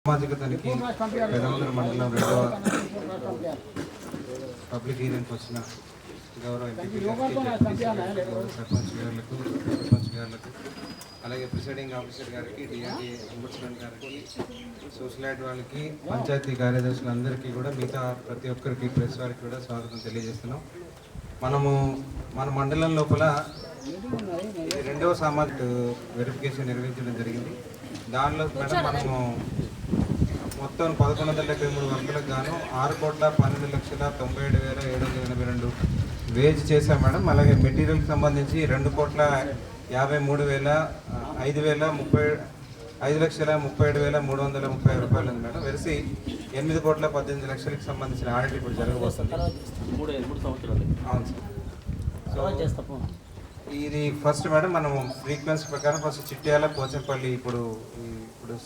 సామాజిక తనిఖీ పెదమూరు మండలం 2వ పబ్లిక్ హీరింగ్కి వచ్చిన గౌరవ ఎంపీ సర్పంచ్ గారులకు అలాగే ప్రిసైడింగ్ ఆఫీసర్ గారికి, డిఆర్డీ అంబుడ్స్మన్ గారికి, సోషల్ యాడ్ వాళ్ళకి, పంచాయతీ కార్యదర్శులందరికీ కూడా మిగతా ప్రతి ఒక్కరికి ప్రెస్ వారికి కూడా స్వాగతం తెలియజేస్తున్నాం. మన మండలం లోపల 2వ సామాజిక వెరిఫికేషన్ నిర్వహించడం జరిగింది. దానిలో మేడం మనము మొత్తం 1173 వర్కులకు గాను 6,12,97,782 వేజ్ చేశాం మేడం. అలాగే మెటీరియల్కి సంబంధించి 2,53,537,330 రూపాయలు ఉంది మేడం. వెలిసి 8,18,00,000కి సంబంధించిన ఆడిట్ ఇప్పుడు జరగబోతుంది. అవును సార్. సో ఇది ఫస్ట్ మేడం మనము ఫ్రీక్వెన్సీ ప్రకారం ఫస్ట్ చిట్యాల, పోచంపల్లి ఇప్పుడు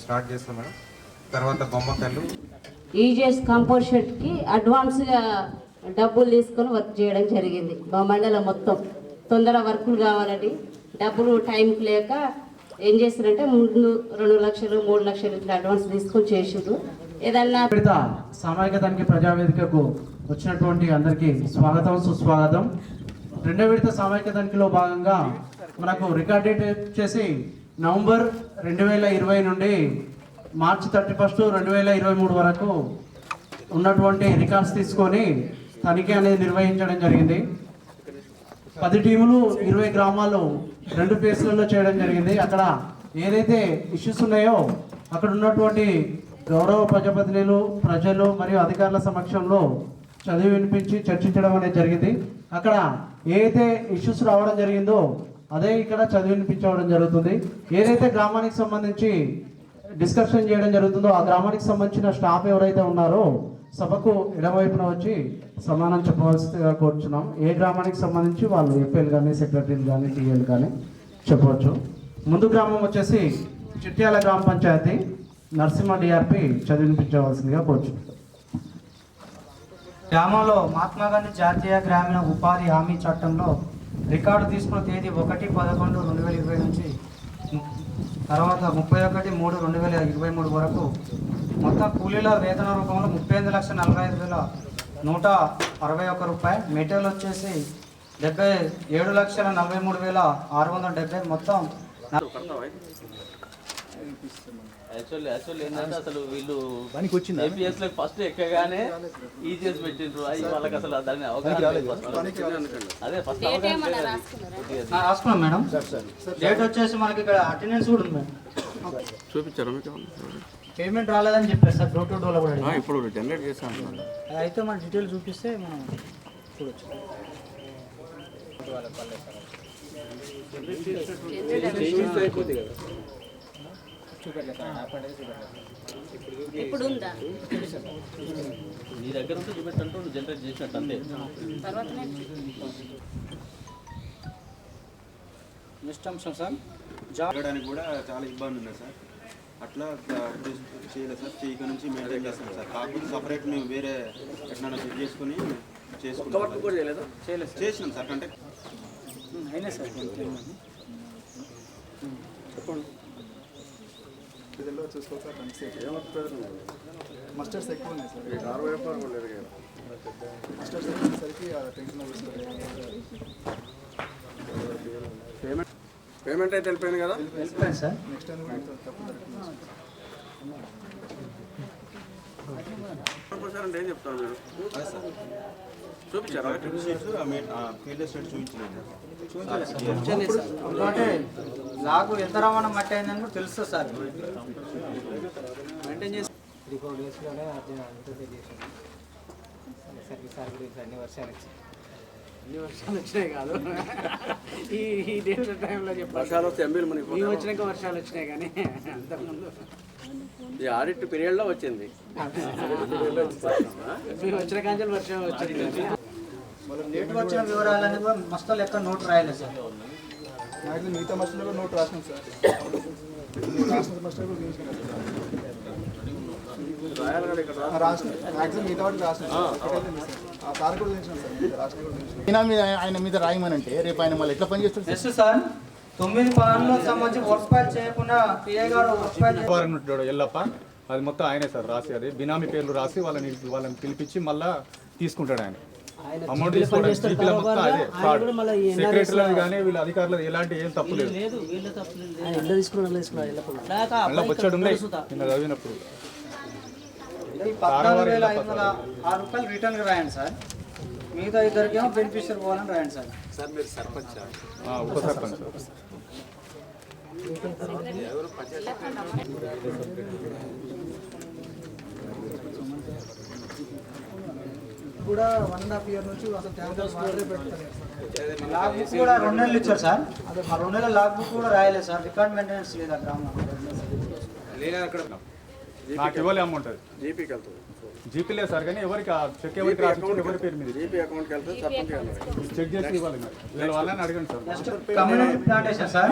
స్టార్ట్ చేస్తాం మేడం. తర్వాత బొమ్మకల్లు ఈజీఎస్ కంపోజ్ షెడ్కి అడ్వాన్స్గా డబ్బులు తీసుకొని వర్క్ చేయడం జరిగింది. మా మండలం మొత్తం తొందర వర్కులు కావాలని డబ్బులు టైంకి లేక ఏం చేస్తారంటే ముందు 2 లక్షలు 3 లక్షలు ఇట్లా అడ్వాన్స్ తీసుకొని చేసారు. ఏదన్నా సామాజిక తనిఖీ ప్రజావేదికకు వచ్చినటువంటి అందరికీ స్వాగతం, సుస్వాగతం. 2వ విడత సామాజిక తనిఖీలో భాగంగా మనకు రికార్డ్ డేట్ వచ్చేసి నవంబర్ 2020 నుండి మార్చి 31, 2023 వరకు ఉన్నటువంటి రికార్డ్స్ తీసుకొని తనిఖీ అనేది నిర్వహించడం జరిగింది. 10 టీములు 20 గ్రామాలు 2 ఫేజ్లలో చేయడం జరిగింది. అక్కడ ఏదైతే ఇష్యూస్ ఉన్నాయో అక్కడ ఉన్నటువంటి గౌరవ ప్రజాప్రతినిధులు, ప్రజలు మరియు అధికారుల సమక్షంలో చదివి వినిపించి చర్చించడం అనేది జరిగింది. అక్కడ ఏదైతే ఇష్యూస్ రావడం జరిగిందో అదే ఇక్కడ చదివి వినిపించడం జరుగుతుంది. ఏదైతే గ్రామానికి సంబంధించి డిస్కషన్ చేయడం జరుగుతుందో ఆ గ్రామానికి సంబంధించిన స్టాఫ్ ఎవరైతే ఉన్నారో సభకు ఎడమవైపున వచ్చి సమానం చెప్పవలసిందిగా కోరుచున్నాం. ఏ గ్రామానికి సంబంధించి వాళ్ళు ఎఫ్ఎల్ కానీ, సెక్రటరీలు కానీ, టీఎల్ కానీ చెప్పవచ్చు. ముందు గ్రామం వచ్చేసి చిట్యాల గ్రామ పంచాయతీ, నరసింహ డిఆర్పి చదివినిపించవలసిందిగా కోరుచున్నాం. గ్రామంలో మహాత్మాగాంధీ జాతీయ గ్రామీణ ఉపాధి హామీ చట్టంలో రికార్డు తీసుకున్న తేదీ 1/11/2020 నుంచి తర్వాత 31/3/2023 వరకు మొత్తం కూలీల వేతన రూపంలో 38,45,161 రూపాయలు. మెటీరియల్ వచ్చేసి 77,43,670 మొత్తం. యాక్చువల్లీ ఏంటంటే అసలు వీళ్ళు ఏపీఎస్ లో ఫస్ట్ ఎక్కగానే ఈజీఎస్ పెట్టిండ్రు. వాళ్ళకి అసలు దాని అవగాహన అదే ఫస్ట్ రాసుకున్నాం మేడం. డేట్ వచ్చేసి మనకి ఇక్కడ అటెండెన్స్ కూడా ఉంది మేడం. చూపించారు మీకు పేమెంట్ రాలేదని చెప్పారు సార్. డోర్ టు డోర్ కూడా ఇప్పుడు జనరేట్ చేస్తాం. అయితే మన డీటెయిల్ చూపిస్తే మనం చూడొచ్చు. ఇప్పుడు ఉందా నీ దగ్గర ఉంటే చూపెట్టంటూ జనరేట్ చేసినట్టు అంతే. తర్వాత నెక్స్ట్ అంశం సార్, జాబ్ చేయడానికి కూడా చాలా ఇబ్బంది ఉంది సార్. అట్లా చేయలేదు సార్. ఇక నుంచి మెయింటైన్ చేస్తాం సార్. కాకపోతే సపరేట్ మేము వేరే ఎట్లా చెక్ చేసుకుని చేసుకుంటాం. చేసినాం సార్. అంటే అయినా సార్ చెప్పండి. మస్టర్స్ ఎక్కువ ఉన్నాయి సార్. మస్టర్స్ ఎక్కువసరికి టెన్షన్ పేమెంట్ అయితే వెళ్ళిపోయింది కదా. వెళ్ళిపోయింది సార్. నెక్స్ట్ టైం కూడా తప్పు అంటే ఏం చెప్తారు మీరు? చూపించారా ఫీల్డ్ స్టేట్ చూపించలేదు. అంటే లాగు ఎంత రవాణా మట్టి అయిందని కూడా తెలుస్తుంది సార్. మెయింటైన్ చేసి 3-4 డేస్లోనే అంతా తెలియజేసాను. సర్వీస్ అన్ని వర్షాలు వచ్చినాయి కాదు. ఈ డేట్ టైంలో వర్షాలు వస్తే ఈ వచ్చినాక వర్షాలు వచ్చినాయి కానీ అంతకుముందు ఈ ఆడిట్ పీరియడ్లో వచ్చింది. మీరు వచ్చిన కాంచెలు వర్షం వచ్చింది. డేట్ వచ్చిన వివరాలని కూడా మస్తు లెక్క నోట్ రాయలేదు సార్. మ్యాక్సిమం మిగతా మస్టర్లో కూడా నోట్ రాసినాం సార్. రాసిన మస్టర్ కూడా రాసిన మ్యాక్సిమం మిగతా వాటికి రాసినాం సార్. ఆ సార్ కూడా చూసినాం సార్. రాసిన కూడా చూసినాం. ఆయన మీద రాయమనంటే రేపు ఆయన మళ్ళీ ఎట్లా పని చేస్తారు? నెక్స్ట్ సార్ 9 పనులకు సంబంధించి వర్క్ ఫైల్ చేయకుండా పిఏ గారు వర్క్ ఫైల్ ఎల్లప్ప అది మొత్తం ఆయనే సార్ రాసి, అది బినామీ పేర్లు రాసి వాళ్ళని పిలిపించి మళ్ళీ తీసుకుంటాడు ఆయన అమౌంట్ తీసుకోవడానికి. జీపీలో మొత్తం అదే ఫ్రాడ్. సెక్రటరీలు కానీ వీళ్ళ అధికారులు ఎలాంటి ఏం తప్పు లేదు. మళ్ళీ వచ్చాడు ఉన్నాయి నిన్న చదివినప్పుడు. 14,506 రూపాయలు రిటర్న్ రాయండి సార్. మిగతా ఇద్దరికేమో బెనిఫిషియర్ పోవాలని రాయండి సార్. సార్ మీరు సర్పంచ్ ఉప సర్పంచ్ కూడా 1.5 year నుంచి అసలు ట్యాంకర్స్ వాటరే పెడతారు. లాగ్ బుక్ కూడా 2 నెలలు ఇచ్చారు సార్. అదే 2 నెలల లాగ్ బుక్ కూడా రాయలేదు సార్. రికార్డ్ మెయింటెనెన్స్ లేదు ఆ గ్రామంలో. నాకు ఇవ్వలే అమౌంట్ అది జీపీకి వెళ్తుంది. జీపీ లేదు సార్, కానీ ఎవరికి చెక్ ఎవరికి రాసి ఎవరి పేరు మీద జీపీ అకౌంట్కి వెళ్తే సర్పంచ్ చెక్ చేసి ఇవ్వాలి. వీళ్ళ వాళ్ళని అడగండి sir. Community plantation sir.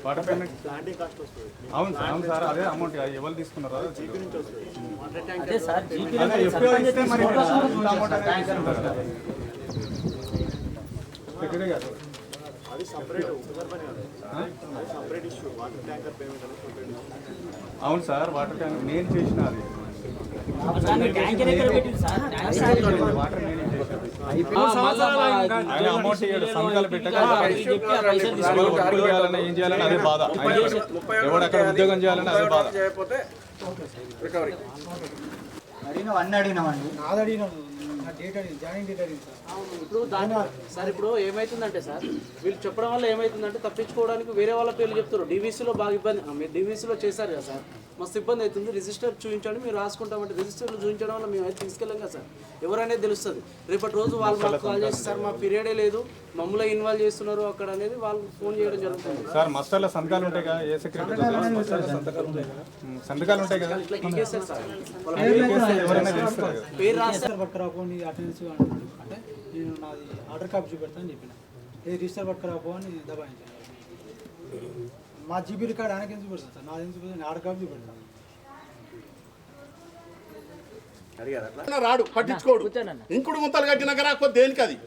Water payment అవును సార్, అవును సార్, అదే అమౌంట్ ఎవరు తీసుకున్నారో అదే సార్ జీపీ ఎఫ్ఓ ఇస్తే మరి అమౌంట్ సెక్రటరీ గారు అది separate separate issue. Water tanker payment అనేది సపరేట్ ఇష్యూ. అవును సార్, వాటర్ ట్యాంక్ నేను చేసిన అది వాటర్ నేనే చేసేది. ఆయన అమౌంట్ ఇవ్వడు, సంతకాలు పెట్టక వర్కులు చేయాలన్నా ఏం చేయాలని అదే బాధ. ఎవడు అక్కడ ఉద్యోగం చేయాలని అదే బాధ. రికవరీ అడిగినాం, అన్నీ అడిగినామండి. నాది అడిగినాం, నా డేట్ అడిగింది, జాయినింగ్ డేట్ అడిగింది సార్. ఇప్పుడు దాని సార్ ఇప్పుడు ఏమవుతుందంటే సార్ వీళ్ళు చెప్పడం వల్ల ఏమవుతుందంటే తప్పించుకోవడానికి వేరే వాళ్ళ పేర్లు చెప్తారు. డీవీసీలో బాగా ఇబ్బంది. మీరు డీవీసీలో చేశారు కదా సార్, మస్తు ఇబ్బంది అవుతుంది. రిజిస్టర్ చూపించండి, మీరు రాసుకుంటామంటే రిజిస్టర్లు చూపించడం వల్ల మేము అయితే తీసుకెళ్ళాం కదా సార్. ఎవరనేది తెలుస్తుంది. రేపటి రోజు వాళ్ళు మాకు కాల్ చేసి సార్ మా పీరియడే లేదు, మమ్మల్ని ఇన్వాల్వ్ చేస్తున్నారు అక్కడ అనేది వాళ్ళు ఫోన్ చేయడం జరుగుతుంది సార్. మస్తాల్లో సంతకాలు ఉంటాయి కదా, ఏ సెక్రటరీ సంతకాలు ఉంటాయి కదా, ఇట్లా ఇంకేస్తారు సార్. ఎవరైనా తెలుస్తారు కదా. పేరు రాస్తారు. పట్టుకురాపో నీ అటెండెన్స్ అంటే నేను నాది ఆర్డర్ కాపీ చూపెడతాను చెప్పిన, ఏ రిజిస్టర్ పట్టుకురాపో అని దబాయించాను. మా జీబీ రికార్డ్ ఆయనకి ఎందుకు చూపెడతాను సార్, నాది ఎందుకు చూపెడతాను, ఆర్డర్ కాపీ చూపెడతాను. రాడు పట్టించుకోడు. ఇంకుడు గుంతలు కట్టినాక రాకపోతే దేనికి అది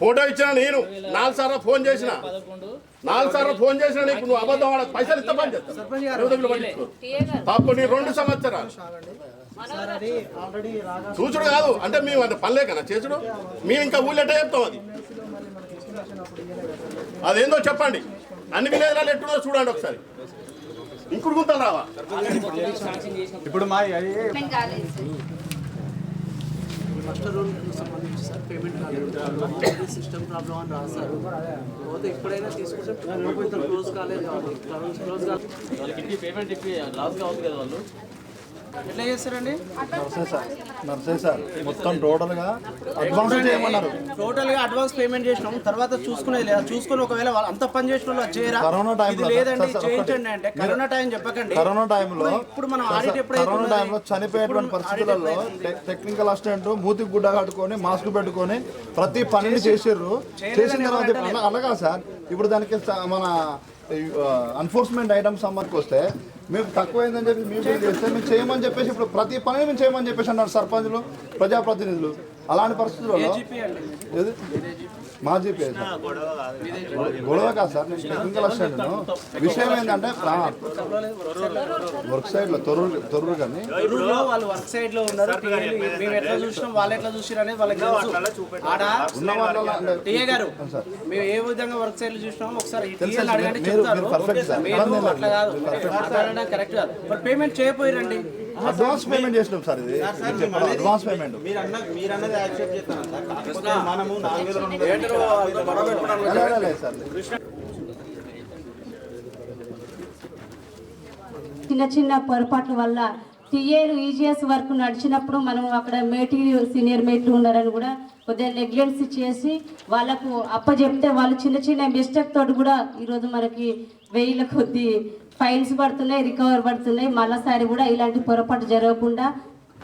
ఫోటో ఇచ్చిన నేను 4 సార్లు ఫోన్ చేసిన 4 సార్లు ఫోన్ చేసిన నీకు నువ్వు అబద్ధం ఆడ పైసలు ఇస్తా పని చేస్తాను. పాప నీ 2 సంవత్సరాలు చూచుడు కాదు అంటే మేము అంటే పనిలేకనా చేసుడు. మేము ఇంకా ఊళ్ళెట్టే చెప్తాం అది. అదేందో చెప్పండి. అన్ని విలేజ్లలో ఎట్టుడో చూడండి ఒకసారి. ఇంకుడు గుంతలు రావా ఇప్పుడు మా ఫస్ట్ రూల్ సంబంధించి సార్ పేమెంట్ కాలేదు, సిస్టమ్ ప్రాబ్లం అని రాస్తారు. పోతే ఎప్పుడైనా తీసుకుంటే క్లోజ్ కాలేదు కాబట్టి క్లోజ్ కాదు. వాళ్ళకి పేమెంట్ ఇప్పి లాస్ కావద్దు కదా వాళ్ళు. ఎట్లా చేస్తారండి? నర్సే సార్ మొత్తం టోటల్గా అడ్వాన్స్ చేయమన్నారు. టోటల్గా అడ్వాన్స్ పేమెంట్ చేసినాం, తర్వాత చూసుకునేది లేదా. చూసుకుని ఒకవేళ వాళ్ళు అంత పని చేసిన వాళ్ళు చేయరా, కరోనా టైంలో లేదండి చేయించండి అంటే కరోనా టైం చెప్పకండి. కరోనా టైంలో ఇప్పుడు మనం ఆడిట్ కరోనా టైంలో చనిపోయేటువంటి పరిస్థితులలో టెక్నికల్ అసిస్టెంట్ మూతికి గుడ్డ కట్టుకొని మాస్క్ పెట్టుకొని ప్రతి పనిని చేసిర్రు. చేసిన తర్వాత అలాగా సార్ ఇప్పుడు దానికి మన ఎన్ఫోర్స్మెంట్ ఐటమ్స్ సంబంధించి వస్తే మేము తక్కువైందని చెప్పి మేము చేస్తే మేము చేయమని చెప్పేసి ఇప్పుడు ప్రతి పనిని మేము చేయమని చెప్పేసి అన్నారు సర్పంచులు, ప్రజాప్రతినిధులు. అలాంటి పరిస్థితుల్లో మా జీపీ గొడవ కాదు సార్. నేను టెక్నికల్ అసిస్టెంట్. విషయం ఏంటంటే వర్క్ సైడ్ లో తొర్రూరు కానీ వాళ్ళు వర్క్ సైడ్ లో ఉన్నారు. మేము ఎట్లా చూసినాం, వాళ్ళు ఎట్లా చూసినారు అనేది వాళ్ళకి తెలుసు. ఆడ ఉన్న వాళ్ళ టీఏ గారు మేము ఏ విధంగా వర్క్ సైడ్ లో చూసినాం ఒకసారి అడగండి చెప్తారు. అట్లా కాదు, కరెక్ట్ కాదు. మరి పేమెంట్ చేయపోయిరండి. అడ్వాన్స్ పేమెంట్ చేసినాం సార్. ఇది అడ్వాన్స్ పేమెంట్ మీరన్నది యాక్సెప్ట్ చేస్తాను సార్. కాకపోతే మనము 4,200 చిన్న చిన్న పొరపాట్ల వల్ల టీఏలు ఈజీఎస్ వర్క్ నడిచినప్పుడు మనం అక్కడ మేటీలు సీనియర్ మేట్లు ఉన్నారని కూడా కొద్దిగా నెగ్లెన్సీ చేసి వాళ్ళకు అప్పచెప్తే వాళ్ళు చిన్న చిన్న మిస్టేక్ తోటి కూడా ఈరోజు మనకి 1000 కొద్ది ఫైన్స్ పడుతున్నాయి, రికవర్ పడుతున్నాయి. మళ్ళీసారి కూడా ఇలాంటి పొరపాటు జరగకుండా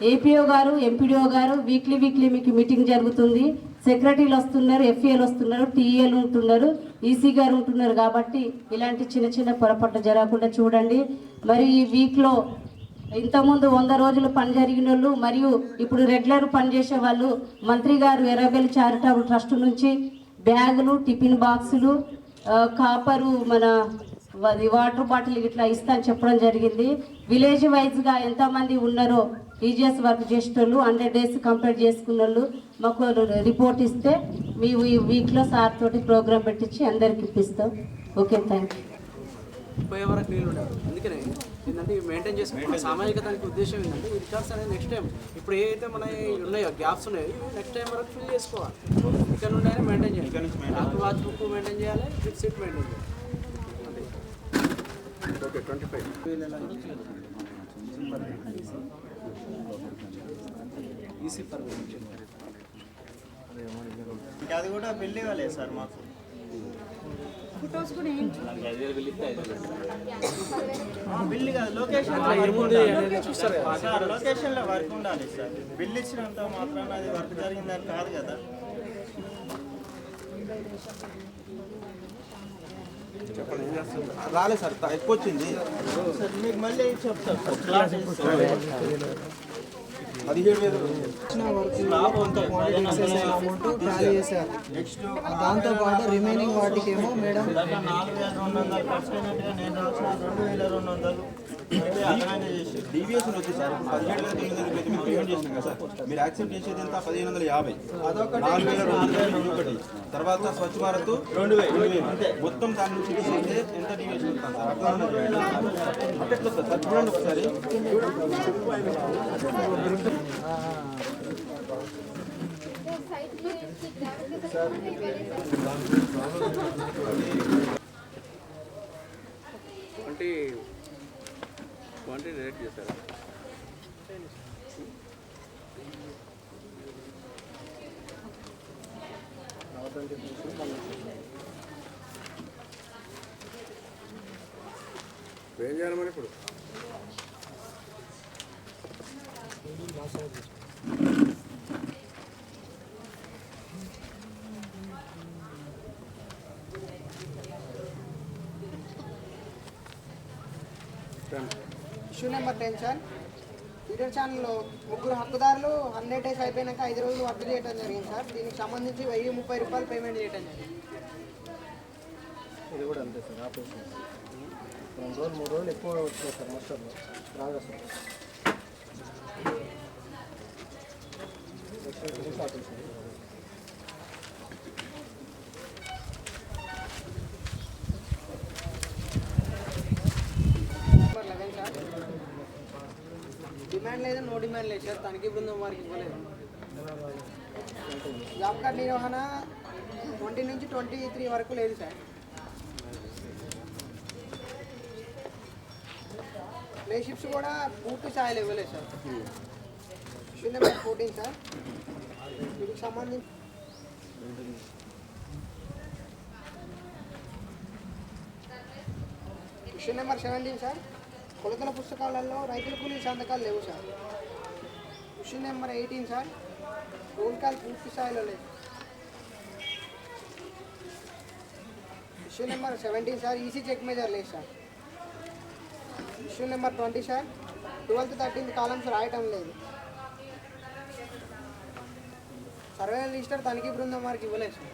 ఏపీఓ గారు, ఎంపీడీఓ గారు వీక్లీ మీకు మీటింగ్ జరుగుతుంది. సెక్రటరీలు వస్తున్నారు, ఎఫ్ఏలు వస్తున్నారు, టీఏలు ఉంటున్నారు, ఈసీ గారు ఉంటున్నారు. కాబట్టి ఇలాంటి చిన్న చిన్న పొరపాట్లు జరగకుండా చూడండి. మరి ఈ వీక్లో ఇంతకుముందు 100 రోజులు పని జరిగిన వాళ్ళు మరియు ఇప్పుడు రెగ్యులర్ పనిచేసే వాళ్ళు మంత్రి గారు ఎర్రబెల్లి చారిటబుల్ ట్రస్ట్ నుంచి బ్యాగులు, టిఫిన్ బాక్సులు, కాపరు, మన వాటర్ బాటిల్ ఇట్లా ఇస్తా అని చెప్పడం జరిగింది. విలేజ్ వైజ్గా ఎంతమంది ఉన్నారో ఈజీఎస్ వర్క్ చేసేటోళ్ళు 100 days కంప్లీట్ చేసుకున్న వాళ్ళు మాకు రిపోర్ట్ ఇస్తే మీ వీక్లో సార్ తోటి ప్రోగ్రామ్ పెట్టించి అందరికి ఇప్పిస్తాం. Okay, thank you. పోయే వరకు నీళ్ళు ఉండవు. అందుకనే ఏంటంటే ఇవి మెయింటైన్ చేసుకుంటాం. సామాజికతానికి ఉద్దేశం ఏంటంటే ఈ రికార్డ్స్ అనేది నెక్స్ట్ టైం ఇప్పుడు ఏదైతే మన ఉన్నాయో గ్యాప్స్ ఉన్నాయో నెక్స్ట్ టైం వరకు ఫిల్ చేసుకోవాలి. ఇక్కడ నుండి అయినా మెయింటైన్ చేయాలి. వాచ్ బుక్ మెయింటైన్ చేయాలి, ఫిట్ సీట్ మెయింటైన్ చేయాలి. ఓకే, 25 ఈసీ పర్మిషన్ అది కూడా బిల్ ఇవ్వలేదు సార్ మాకు. బిల్ కాదు, లొకేషన్ సార్, లొకేషన్లో వర్క్ ఉండాలి సార్. బిల్ ఇచ్చినంత మాత్రాన అది వర్క్ జరిగిందని కాదు కదా. రాలేదు సార్, ఎక్కువ వచ్చింది. మీకు మళ్ళీ చెప్తాను 17,000 నెక్స్ట్ దాంతో పాటు రిమైనింగ్ వాటికి ఏమో మేడం 4,200 ఖర్చు అయినట్టుగా నేను రాసిన 2,200 డీవియేషన్ వచ్చి సార్ 17,900 మీరు పేమెంట్ చేసినాం కదా సార్. మీరు యాక్సెప్ట్ చేసేది ఎంత 1,550, 4,200 తర్వాత స్వచ్ఛ భారత్ 2,000 మొత్తం దాని నుంచి తీసేస్తే ఎంత డీవియేషన్ వస్తాను సార్. అట్లా అట్లా సార్ చూడండి ఒకసారి. క్వాంటిటీ రేట్ చేశారా? ఏం చేయాలి మరి ఇప్పుడు? ఇష్యూ నెంబర్ 10 సార్, యూట్యూబ్ ఛానల్లో 3 హక్కుదారులు 100 days అయిపోయినాక 5 రోజులు వర్క్ చేయడం జరిగింది సార్. దీనికి సంబంధించి 1,030 రూపాయలు పేమెంట్ చేయడం జరిగింది. ఇది కూడా అంతే సార్. ఆపరేషన్ 2 రోజులు 3 రోజులు ఎక్కువ వచ్చాయి సార్. మోస్టర్ రాగా సార్ ఆపరేషన్. డిమాండ్ లేదు, నో డిమాండ్ లేదు సార్. తనిఖీ బృందం వారికి ఇవ్వలేదు. జాబ్ కార్డ్ నిర్వహణ 20 నుంచి 23 వరకు లేదు సార్. ప్లే షిప్స్ కూడా పూర్తి స్థాయిలో ఇవ్వలేదు సార్. ఇష్యూ నెంబర్ 14 సార్, వీటికి సంబంధించి ఇష్యూ నెంబర్ 17 సార్, కొలతల పుస్తకాలలో రైతుల కూలీ సంతకాలు లేవు sir. Issue number 18 sir, roll call పూర్తి స్థాయిలో లేదు. Issue number 17 sir, EC check measure లేదు sir. Issue number 20 sir, 12th 13th columns రాయటం లేదు. సర్వే రిజిస్టర్ తనిఖీ బృందం వారికి ఇవ్వలేదు సార్.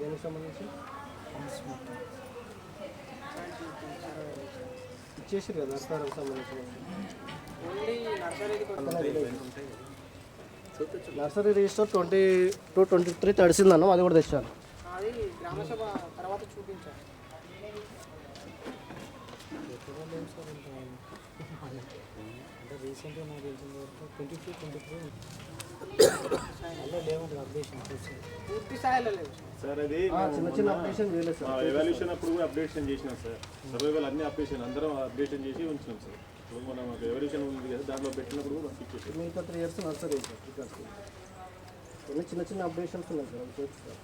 దేనికి సంబంధించి ఇచ్చేసారు కదా నర్సరీకి సంబంధించి. ఓన్లీ నర్సరీ రిజిస్టర్ 22-23 తడిసిందన్నాం, అది కూడా తెచ్చాను. అది గ్రామసభ తర్వాత చూపించాను. అంటే రీసెంట్గా నాకు తెలిసిన వరకు 22-23 పూర్తి స్థాయిలో లేదు సార్. అది చిన్న చిన్న అప్డేషన్ చేయలేదు సార్. ఎవాల్యూషన్ అప్పుడు కూడా అప్డేషన్ చేసినాం సార్. సర్వైవల్ అన్ని అప్డేషన్ అందరం అప్డేషన్ చేసి ఉంచినాం సార్. ఇప్పుడు మనం ఎవల్యూషన్ ఉంది కదా, దాంట్లో పెట్టినప్పుడు కూడా ఇచ్చేసాం. మిగతా 3 years నర్సరీ సార్. రికార్డ్స్ కొన్ని చిన్న చిన్న అప్డేషన్స్ ఉన్నాయి సార్, అవి చేసి సార్.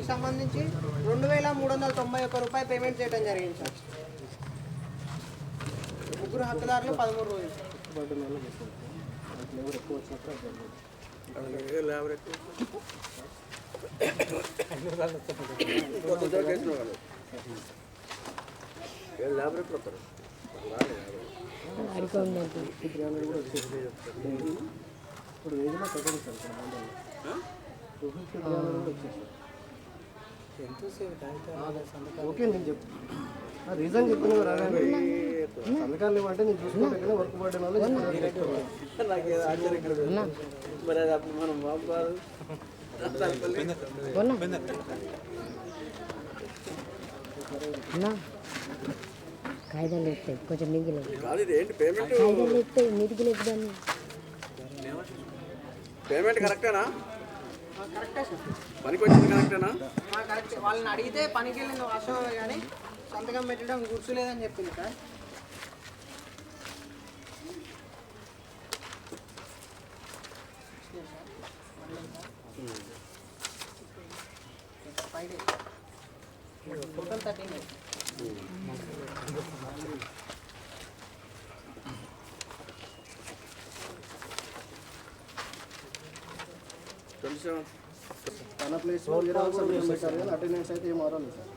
సంబంధించి 2,391 రూపాయలు పేమెంట్ చేయడం జరిగింది సార్. 3 హక్కుదారులు 13 రోజులు. ఎక్కువ వచ్చినప్పుడు ఓకే నేను చెప్పు రీజన్ చెప్పిన సంతకాలు ఇవ్వంటే నేను చూసుకోవడం వర్క్ పడిన వాళ్ళు మరి అది అప్పుడు మనం బాబు కాయిదాలు ఇస్తాయి కొంచెం మిగిలి కాదు ఇది ఏంటి పేమెంట్ కాయిదాలు ఇస్తాయి మీదికి లేపుదాన్ని పేమెంట్ కరెక్టేనా కరెక్టే సార్ పనికి వచ్చింది కరెక్టేనా కరెక్ట్. వాళ్ళని అడిగితే పనికి వెళ్ళింది వాస్తవమే కానీ సంతకం పెట్టడం గుర్తులేదని చెప్పింది సార్. Total 13 days. తన ప్లేస్ పెట్టారు కానీ అటెండెన్స్ అయితే ఏం మారాలి సార్.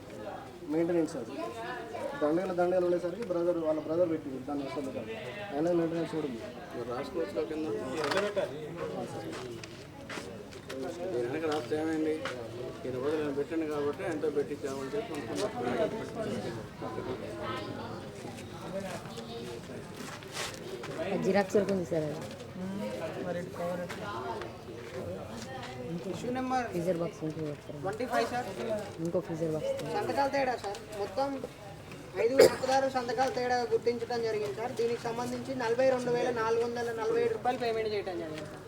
మెయింటెనెన్స్ సార్ దండలు ఉండేసరికి వాళ్ళ బ్రదర్ పెట్టింది దాన్ని అసలు కాదు అయినా మెయింటెనెన్స్ కూడా ఉంది. రాసుకోవచ్చు కింద వెనక రాస్తే ఏమైంది ఈ రోజు నేను పెట్టాను కాబట్టి ఎంతో పెట్టించామని చెప్పి జిరాక్స్ వరకు ఉంది sir issue number freezer box 25 sir. ఇంకో ఫ్రీజర్ బాక్స్ సంతకాల తేడా సార్. మొత్తం 5 హక్కుదారు సంతకాల తేడా గుర్తించడం జరిగింది సార్. దీనికి సంబంధించి 42,447 రూపాయలు పేమెంట్ చేయడం జరిగింది సార్.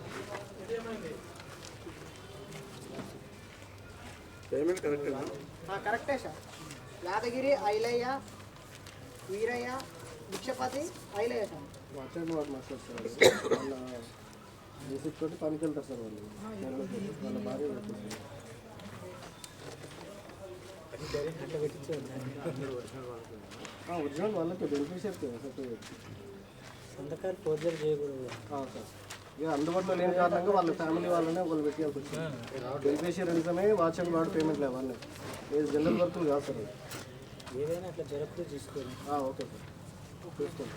పేమెంట్ కరెక్టేనా కరెక్టే sir. Yadagiri Ailayya Veerayya Bhikshapathi Ailayya sir. WhatsApp వాడు మాట్లాడతారు వాళ్ళ బేసిక్ తోటి పనికి వెళ్తారు సార్ వాళ్ళు వాళ్ళ భార్య ఒరిజినల్ వాళ్ళకి బెనిఫిషియరీ సంతకాలు ఫోర్జరీ చేయకూడదు సార్. ఇక అందుబాటులో లేని కారణంగా వాళ్ళ ఫ్యామిలీ వాళ్ళనే ఒకళ్ళు పెట్టాల్సి వచ్చింది. బెనిఫిషియరీ నిజమే వాట్సాప్ వాడు పేమెంట్ లేవన్నీ ఏది జనరల్ వర్కులు కాదు సార్. ఏదైనా అట్లా జరగదు తీసుకోండి. ఓకే సార్ చూసుకోండి.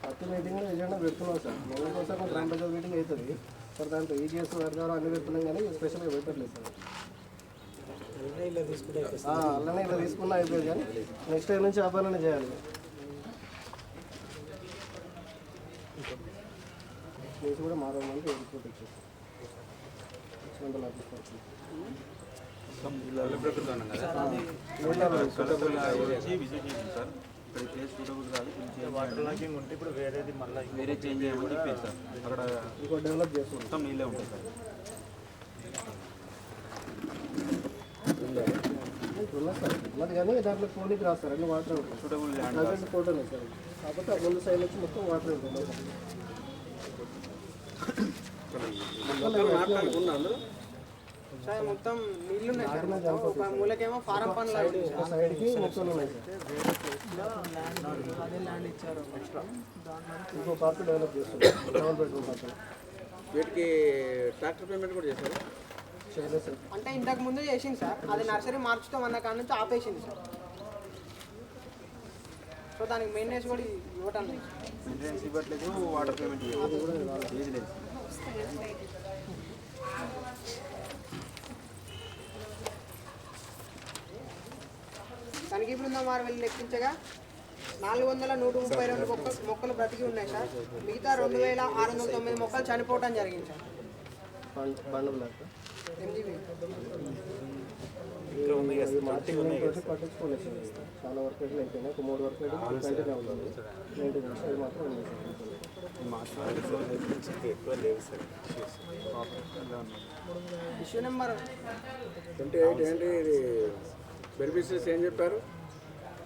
ప్రతి మీటింగ్లో ఏజెండా పెడుతున్నాం సార్. నెలకోసారి గ్రామ పంచాయతీ మీటింగ్ అవుతుంది సార్. దాంట్లో ఈజీఎస్ వర్గాలు అన్ని పెడుతున్నాం కానీ స్పెషల్గా పెట్టట్లేదు సార్. అలానే ఇలా తీసుకున్నా అయిపోయింది కానీ నెక్స్ట్ టైం నుంచి అబ్బాయిలనే చేయాలి. ప్లేస్ కూడా మారమంటే ఎయిర్పోర్ట్ వచ్చేసి వాటర్ లాగింగ్ ఉంటే ఇప్పుడు వేరేది మళ్ళీ వేరే చేంజ్ చేయమని చెప్పేది సార్. అక్కడ ఇంకో డెవలప్ చేస్తాం మొత్తం నీళ్ళే ఉంటాయి సార్. ఉన్నది కానీ దాంట్లో ఫోన్కి రాస్తారు అన్ని వాటర్ ఉంటుంది. సూటబుల్ ల్యాండ్ ప్రజెంట్ ఫోటోనే సార్. కాకపోతే ఆ ముందు సైడ్ వచ్చి మొత్తం వాటర్ ఉంటుంది. సార్ మొత్తం నీళ్ళు ఉన్నాయి సార్. ఒక మూలకేమో ఫారం పనులు సైడ్కి మొక్కలు ఉన్నాయి సార్. అదే ల్యాండ్ ఇచ్చారు. ఇంకో పార్క్ డెవలప్ చేస్తారు. Double bedroom park. వీటికి ట్రాక్టర్ పేమెంట్ కూడా చేశారు చేయలేదు సార్. అంటే ఇంతకు ముందు చేసింది సార్. అది నర్సరీ మార్చుతాం అన్న కాడ నుంచి ఆపేసింది సార్. సో దానికి మెయింటెనెన్స్ కూడా ఇవ్వటం లేదు. మెయింటెనెన్స్ ఇవ్వట్లేదు. వాటర్ పేమెంట్ ఏది లేదు. తనిఖీ బృందం వారు వెళ్ళి లెక్కించగా 432 మొక్కలు బ్రతికి ఉన్నాయి సార్. మిగతా 2,609 మొక్కలు చనిపోవడం జరిగింది సార్. MGB పట్టించుకోలేదు సార్. చాలా వర్క్ అయితే అయిపోయినాయి. ఒక 3 వర్క్ అయితే కంటిన్యూ అవుతుంది. మెయింటెనెన్స్ అది మాత్రం ఉంది సార్. ఇష్యూ నెంబర్ 28 ఏంటి ఇది బెనిఫిషరీస్ ఏం చెప్పారు?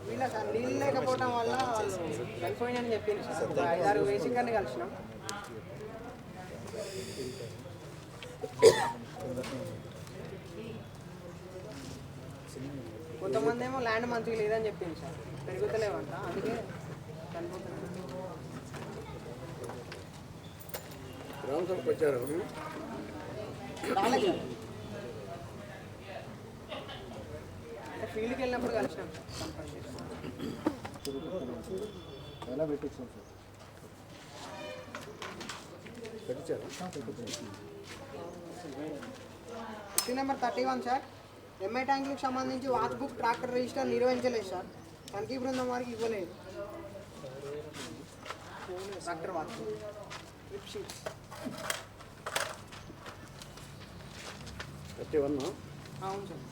వీళ్ళ సార్ నీళ్ళు లేకపోవడం వల్ల వాళ్ళు చనిపోయిందని చెప్పింది సార్. 5-6 వేసింగ్ అని కలిసినాం. కొంతమంది ఏమో ల్యాండ్ మంచిగా లేదని చెప్పింది సార్. పెరుగుతలేవంట అందుకే చనిపోతున్నారు. రాలేదు సార్. ఫీల్డ్కి వెళ్ళినప్పుడు కలిసినాం. ఎలా పెట్టించాం సార్? పెట్టించారు. Issue number 31 sir. ఎంఐ ట్యాంకులకు సంబంధించి వాచ్ బుక్ ట్రాక్టర్ రిజిస్టర్ నిర్వహించలేదు సార్. తనిఖీ బృందం వారికి ఇవ్వలేదు. ట్రాక్టర్ వాచ్ ట్రిప్ షీట్స్ 31 అవును sir.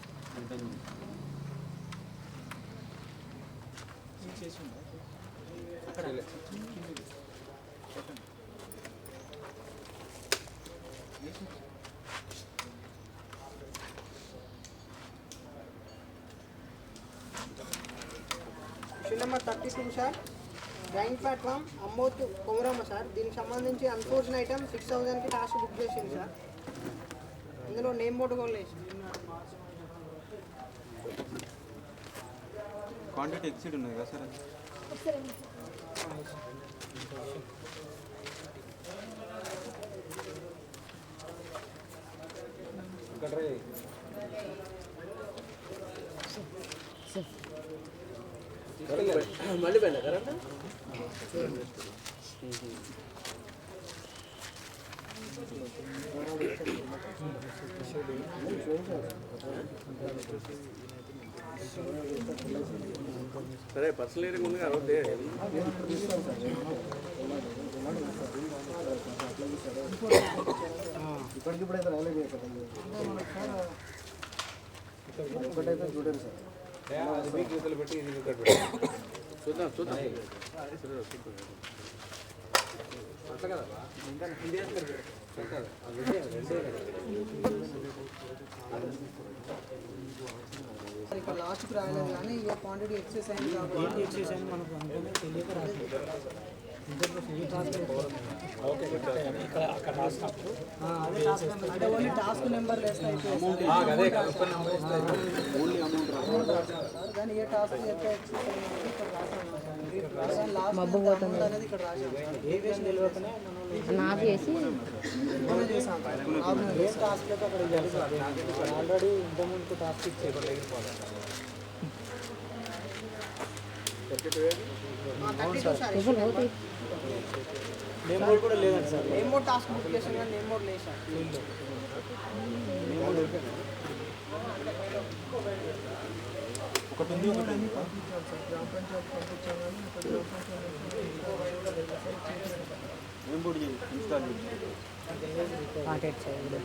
Issue number 32 sir. Joint platform అమ్మోతు కొమరమ్మ సార్. దీనికి సంబంధించి అన్ఫోర్స్డ్ ఐటమ్ 6000కి టాస్క్ బుక్ చేసింది సార్. ఇందులో నేమ్ బోర్డు కూడా లేదు. క్వాంటిటీ ఎక్సీడ్ ఉన్నది కదా సార్? మళ్ళీ పోయినా కరెంట్ సరే పర్సనల్ ఏరియా ఉంది కాబట్టి ఇప్పటికిప్పుడు అయితే రాలేదు ఒకటైతే చూడండి సార్. చూద్దాం చూద్దాం ఇక్కడ లాస్ట్కి రాయలేదు కానీ ఇక క్వాంటిటీ ఎక్సెస్ అయింది కాబట్టి ఎక్సెస్ అయింది మనకు అందుకనే తెలియక రాలేదు. అదే ఓన్లీ టాస్క్ నెంబర్ వేస్తే కానీ ఏ టాస్క్ ఎంత ఎక్సెస్ అయింది ఇక్కడ రాసాను. లాస్ట్ అనేది ఇక్కడ రాసాను. ఏ వేసి నిలవకనే నాకు చేసి మనం చేసాం. ఏ టాస్క్ అయితే అక్కడ ఆల్రెడీ ఇంతకుముందు టాస్క్ ఇచ్చేది. నేమ్ బోర్డ్ కూడా లేదండి sir. Name board task book చేసాను కానీ నేమ్ బోర్డ్ లేదు సార్. ఒకటి ఉంది ఒకటి గ్రామ పంచాయతీ పంపించాం కానీ ఇక్కడ గ్రామ పంచాయతీ ఏం బోర్డు ఇన్స్టాల్ చేసి కాంటాక్ట్ చేయండి.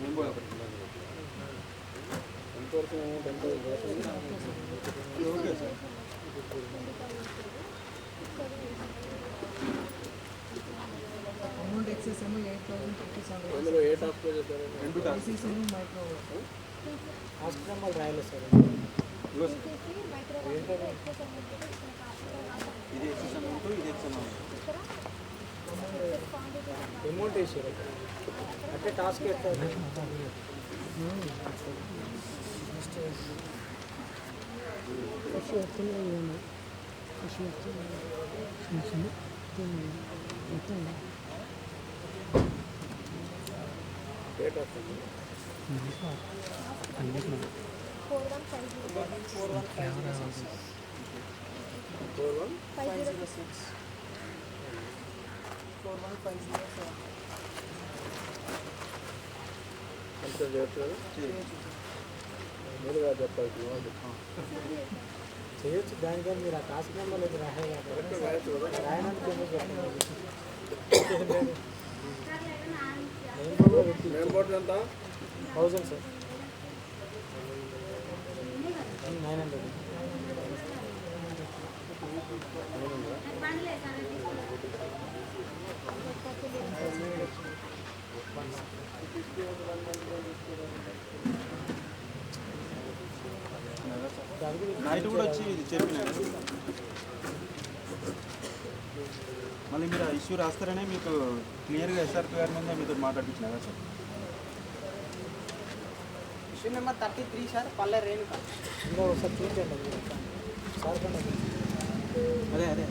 ఏం బోర్డు ఒకటి ఓకే సార్. అమౌంట్ ఎక్సెస్ ఏమో 8057. అందులో ఏ టాస్క్ చేశారు? రెండు టాస్క్ మైక్రో టాస్క్ నెంబర్ రాయలేదు సార్. ఇది ఎక్సెస్ అమౌంట్, ఇది ఎక్స్ అమౌంట్. అమౌంట్ వేసారు అంటే టాస్క్ ఎట్లా ఖుషి వచ్చింది ఖుషి వచ్చింది వచ్చింది చేయొచ్చు. దానికని మీరు ఆ టాస్క్ నెంబర్ లేదు రాయడానికి నేమ్ బోర్డు ఎంత? 1000 సార్. 900. నైట్ కూడా వచ్చి ఇది చెప్పినారు. మళ్ళీ మీరు ఆ ఇష్యూ రాస్తారనే మీకు క్లియర్గా ఎస్ఆర్పి గారి మీద మీతో మాట్లాడించినారా సార్? ఇష్యూ నెంబర్ 33 సార్, పల్లె రేణుక. ఇంకా ఒకసారి చూపించండి సార్ కన్నా. అదే అదే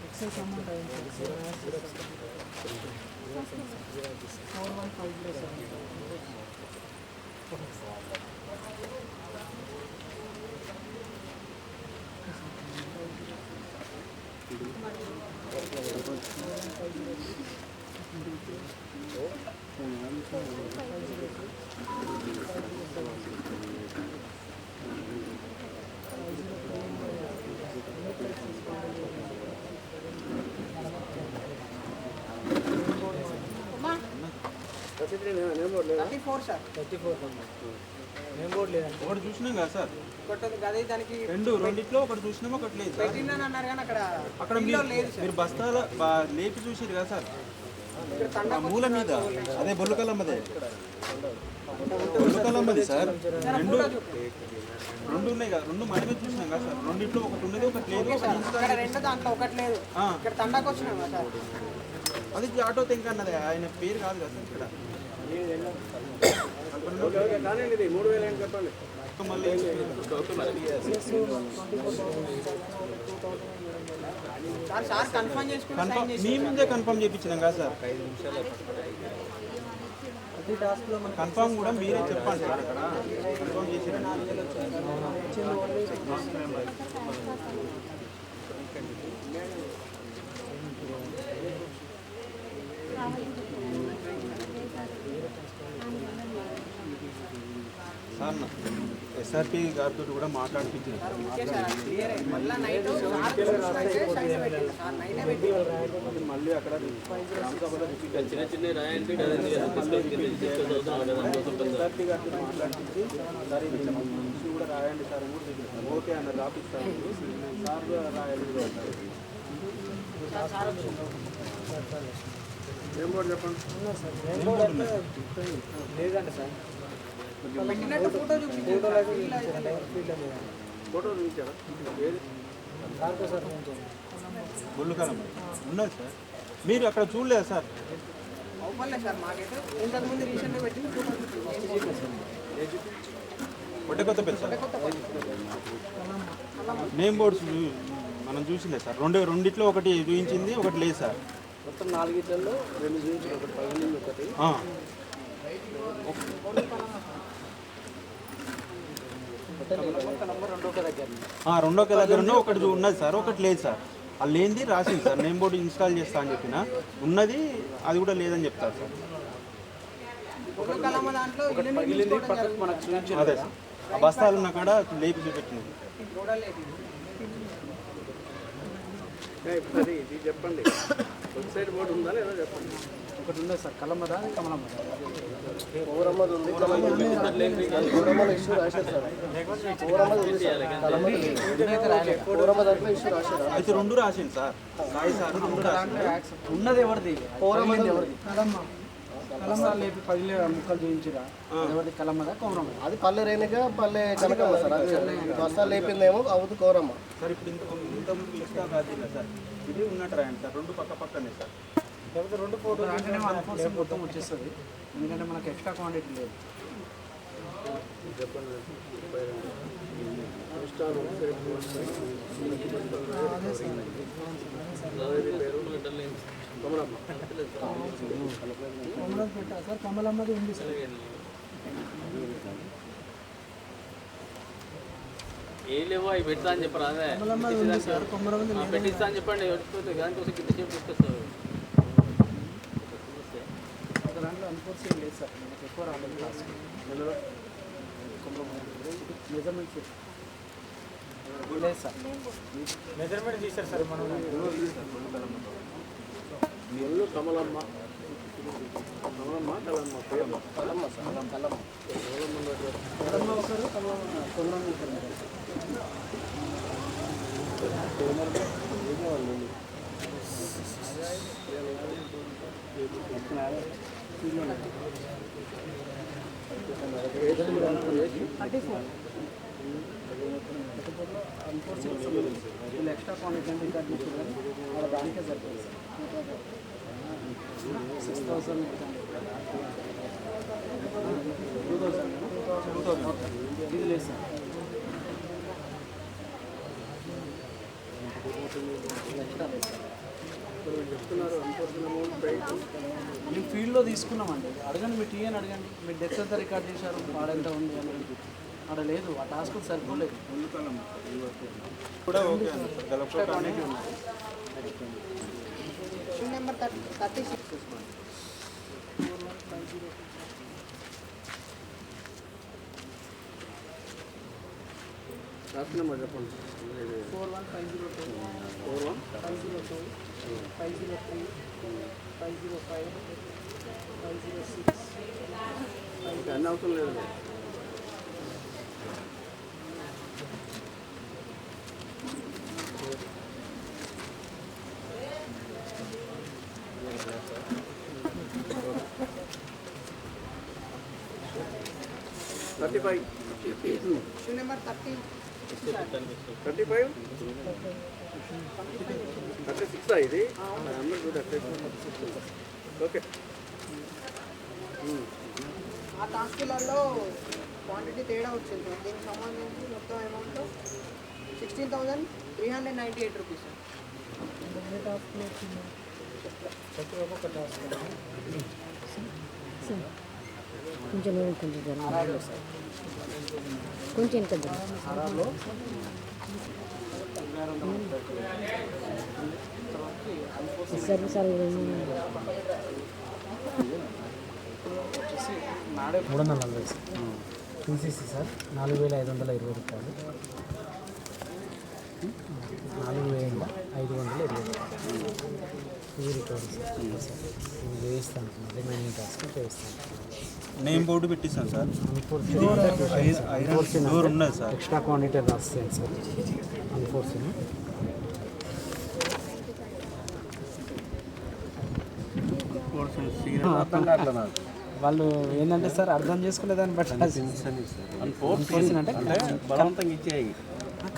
ఎక్సైజ్ అమౌంట్ అయింది 34 సార్. 34 నేమ్ బోర్డు లేదండి. ఒకటి చూసినాం కదా సార్, అదే దానికి రెండిట్లో ఒకటి చూసినాం, ఒకటి లేదు సార్. పెట్టిందని అన్నారు కానీ అక్కడ మీరు మీరు బస్తాల లేపి చూసారు కదా సార్, ఆ మూల మీద అదే బొల్లుకల్లమ్మదే, బొల్లుకల్లమ్మది సార్. రెండు ఉన్నాయి కదా, రెండు మనమే చూసినాం కదా సార్. రెండిట్లో ఒకటి ఉన్నది, ఒకటి లేదు. రెండు దాంట్లో ఒకటి లేదు. ఇక్కడ తండాకు వచ్చినాం కదా సార్. అది ఆటో తెంక అన్నది, ఆయన పేరు కాదు కదా సార్. ఇక్కడ మీ ముందే కన్ఫర్మ్ చేయించినాం కదా సార్. కన్ఫర్మ్ కూడా మీరే చెప్పండి సార్. అక్కడ కన్ఫర్మ్ చేసిరండి. సార్ ఎస్ఆర్పి గారితో కూడా మాట్లాడిపించింది. మళ్ళీ అక్కడ చిన్న చిన్న రాయండి ఎస్ఆర్పి గారితో మాట్లాడించి సార్ ఇది ఇష్యూ కూడా రాయండి సార్ అని కూడా చెప్పినారు. ఓకే అన్న రాపిస్తాను సార్ రాయాలి. ఏం బోర్డు చెప్పండి లేదండి సార్. ఫోటో ఫోటో చూపించారా? బొల్లుకాలం ఉన్నది సార్. మీరు అక్కడ చూడలేదు సార్? అవ్వలేదు సార్. మాకైతే ఇంతకుముందు రీసెంట్గా పెట్టిన కొట్టకొత్తపల్లి సార్. నేమ్ బోర్డ్స్ మనం చూసిందే సార్. రెండిట్లో ఒకటి చూపించింది, ఒకటి లేదు సార్. మొత్తం 4 ఇళ్లలో 2 చూపించారు, ఒకటి పైన ఒకటి. రెండో దగ్గర ఒకటి ఉన్నది సార్, ఒకటి లేదు సార్. అది లేనిది రాసింది సార్. నేమ్ బోర్డు ఇన్స్టాల్ చేస్తా అని చెప్పిన, ఉన్నది అది కూడా లేదని చెప్తారు సార్. అదే సార్, ఆ బస్తాలు ఉన్న కాడ లేపి చూపెట్టినది. ఇది చెప్పండి, వెబ్సైట్ బోర్డు ఉందా లేదా చెప్పండి. ఒకటి ఉంది సార్, కలమ్మదా కమలమ్మదా? అయితే రెండు రాసింది సార్. ఉన్నది ఎవరిది? కలమ్మ లేపి 10 ముక్కలు చూపించిరా? ఎవరిది? కలమ్మదా కౌరమ్మ? అది పల్లె రేణుక, పల్లె కనకమ్మ సార్. అది బస్తాలు లేపిందేమో అవుతుంది కౌరమ్మ సార్. ఇప్పుడు ఇంతకుముందు ఇస్తా కాదు సార్, ఇది ఉన్నట్టు రాయండి సార్. రెండు పక్క పక్కనే సార్. లేకపోతే 2 ఫోటోలు అంటేనే మొత్తం వచ్చేస్తుంది, ఎందుకంటే మనకు ఎక్స్ట్రా క్వాంటిటీ లేదు. సార్ కమలమ్మది ఉంది సార్. ఏ లేవో అవి పెడతా అని చెప్పరా? అదే పెట్టిస్తా అని చెప్పండి. దానికోసం కింద చెప్పి తీసుకొస్తారు. దాంట్లో అనుకోవచ్చు ఏం లేదు సార్, మనకు ఎక్కువ రాలేదు క్లాస్. మెజర్మెంట్ లేదు సార్. మెజర్మెంట్ తీశారు సార్ మనం. కమలమ్మ, కమలమ్మ, కలమ్మ, కలమ్మ సార్. కలమ్మ కలమ్మ ఒకరు, కమలమ్మ ఒకరు. పెద్దపూర్లో అన్ఫోర్స్మెంట్ వీళ్ళు ఎక్స్ట్రా క్వాంటిటీ రికార్డ్ చేసి కానీ వాళ్ళ దానికే సరిపోతుంది సార్ 6,000 2,000 ఇది లేదు సార్. చెప్తున్నారు మేము ఫీల్డ్లో తీసుకున్నామండి. అడగండి మీ టీఎన్ అడగండి, మీరు డెత్ ఎంత రికార్డ్ చేశారు, వాడెంత ఉంది అని. అక్కడ లేదు, ఆ టాస్క్ సరిపోలేదు. కూడా ఓకే నెంబర్ 36 టాస్క్ నెంబర్ చెప్పండి. 41,502 41,502 503 505 506 అన్నీ అవసరం లేదు. ఇష్యూ నెంబర్ 35 36 ఇది ఓకే. ఆ టాస్కులలో క్వాంటిటీ తేడా వచ్చింది సార్. దీనికి సంబంధించి మొత్తం అమౌంట్ 16,398 రూపీస్ సార్. కొంచెం కొంచెం కొంచెం కదా సర్వీస్ 340 టీసీసీ సార్ 4,520 రూపాయలు 4,520 ఇది రికవరీ సార్. ఇది వేయిస్తాను, రిమైనింగ్ టాస్క్ వేయిస్తాను. నేమ్ బోర్డు పెట్టిస్తాను సార్. డోర్ ఉన్నది సార్. ఎక్స్ట్రా క్వాంటిటీ రాస్తాను సార్. అన్ఫోర్చునేట్ వాళ్ళు ఏంటంటే సార్ అర్థం చేసుకునే దాన్ని బట్టి అంటే బలవంతంగా ఇచ్చేయి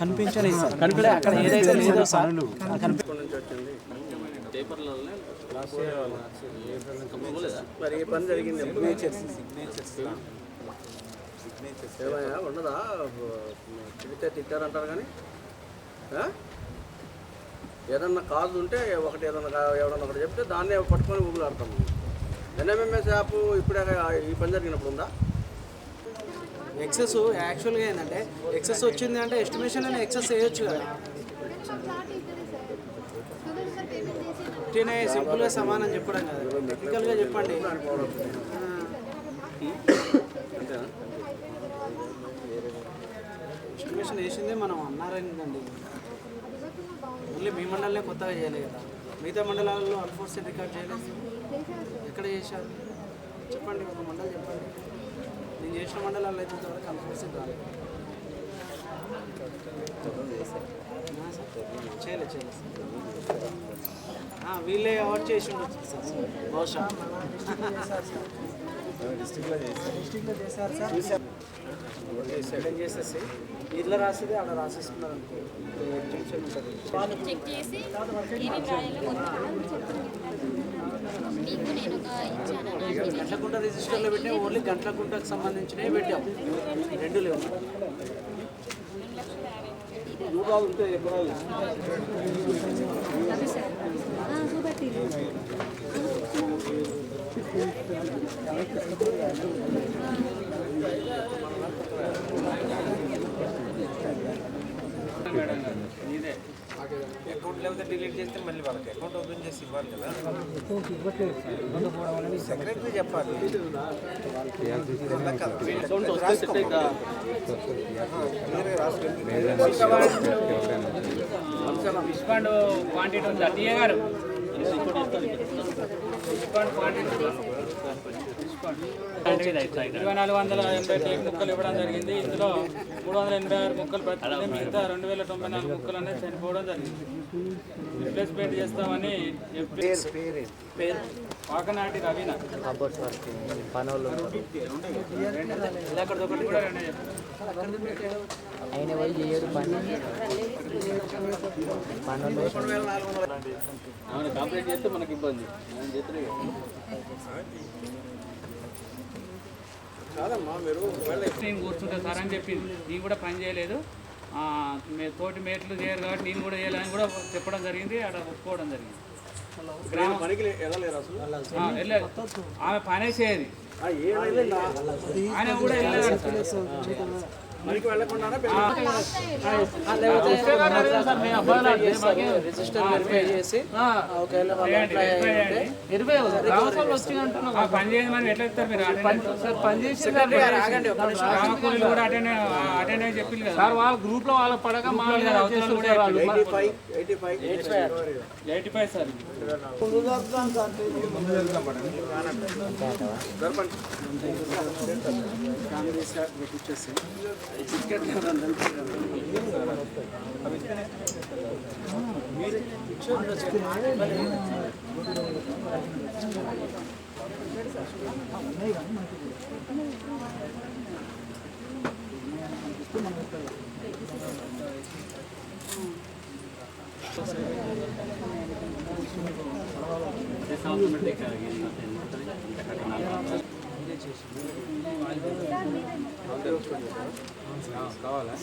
కనిపించలేదు సార్. అక్కడ ఏదైతే లేదో సార్ పేపర్లలోనే మరి ఏ పని జరిగింది ఏమయ్యా ఉండదా? తిడితే తిట్టారంటారు కానీ ఏదన్నా కాదు ఉంటే ఒకటి ఏదన్నా ఎవడన్నా ఒకటి చెప్తే దాన్నే పట్టుకొని ఊగులాడతాము. ఎన్ఎంఎంఎస్ యాప్ ఇప్పుడే ఈ పని జరిగినప్పుడు ఉందా? ఎక్సెస్ యాక్చువల్గా ఏంటంటే ఎక్సెస్ వచ్చింది అంటే ఎస్టిమేషన్ అని ఎక్సెస్ వేయొచ్చు కదా. పుట్టినే సింపుల్గా సమానం చెప్పడం కదా, టెక్నికల్గా చెప్పండి. ఎస్టిమేషన్ వేసిందే మనం అన్నారండి. ఓన్లీ మీ మండలనే కొత్తగా చేయలేదు కదా, మిగతా మండలాలలో అన్ఫోర్స్డ్ రికార్డ్ చేయలేదు. ఎక్కడ చేశారు చెప్పండి, ఒక మండలం చెప్పండి. నేను చేసిన మండలాల్లో అయితే ఇంతవరకు అన్ఫోర్స్డ్ రాలేదు. చేయలేదు వీళ్ళే అవార్డ్ చేసి ఉండొచ్చు సార్ బహుశా. డిస్ట్రిక్ట్లో చేశారు సార్. ఎక్స్ప్లెయిన్ చేసేసి ఇట్లా రాసేది అక్కడ రాసేసుకున్నారు అనుకో, టెన్షన్ ఉంటుంది. గంటకుంట రిజిస్టర్లో పెట్టాం, ఓన్లీ గంటకుంటకు సంబంధించినవి పెట్టాం, రెండు లేవు. ఉంటే ఎకరాలు ఇదే అకౌంట్ లేకపోతే డిలీట్ చేస్తే మళ్ళీ వాళ్ళకి అకౌంట్ ఓపెన్ చేసి ఇవ్వాలి కదా. సెక్రటరీ చెప్పాలి. డిస్కౌంట్ క్వాంటిటీ ఉందా టీఏ గారు? ముక్కలు ఇవ్వడం జరిగింది. ఇందులో 386 ముక్కలు బ్రతికింది, మిగతా 2094 ముక్కలు అనేది చనిపోవడం జరిగింది. రిప్లేస్మెంట్ చేస్తామని పాకనాటి రవీనా ఆయన పోయి చేయడు పని కంప్లీట్ చేస్తే మనకి ఇబ్బంది. నేను కూర్చుంటా సార్ అని చెప్పింది. నేను కూడా పని చేయలేదు, తోటి మేట్లు చేయరు కాబట్టి నేను కూడా చేయాలని కూడా చెప్పడం జరిగింది. అక్కడ ఒప్పుకోవడం జరిగింది. వెళ్ళలేదు, ఆమె పనే చేయదు, ఆయన కూడా పని చేయదు. మనం ఎట్లా ఇస్తారు మీరు? పని చేసి కూడా అటెండ్ అయ్యి చెప్పింది కదా సార్. వాళ్ళ గ్రూప్ లో వాళ్ళ పడక మామూలు 85 సార్. కావాలా?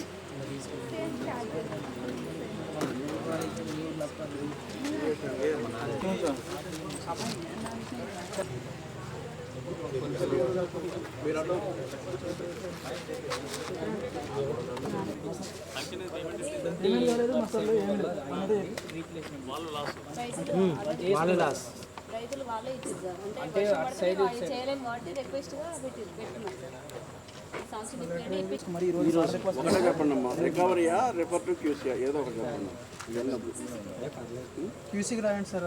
రైతులు వాళ్ళే ఇచ్చారు. అంటే చేయలేము కాబట్టి రిక్వెస్ట్గా పెట్టున్నాం క్యూసీకి రాయండి సార్.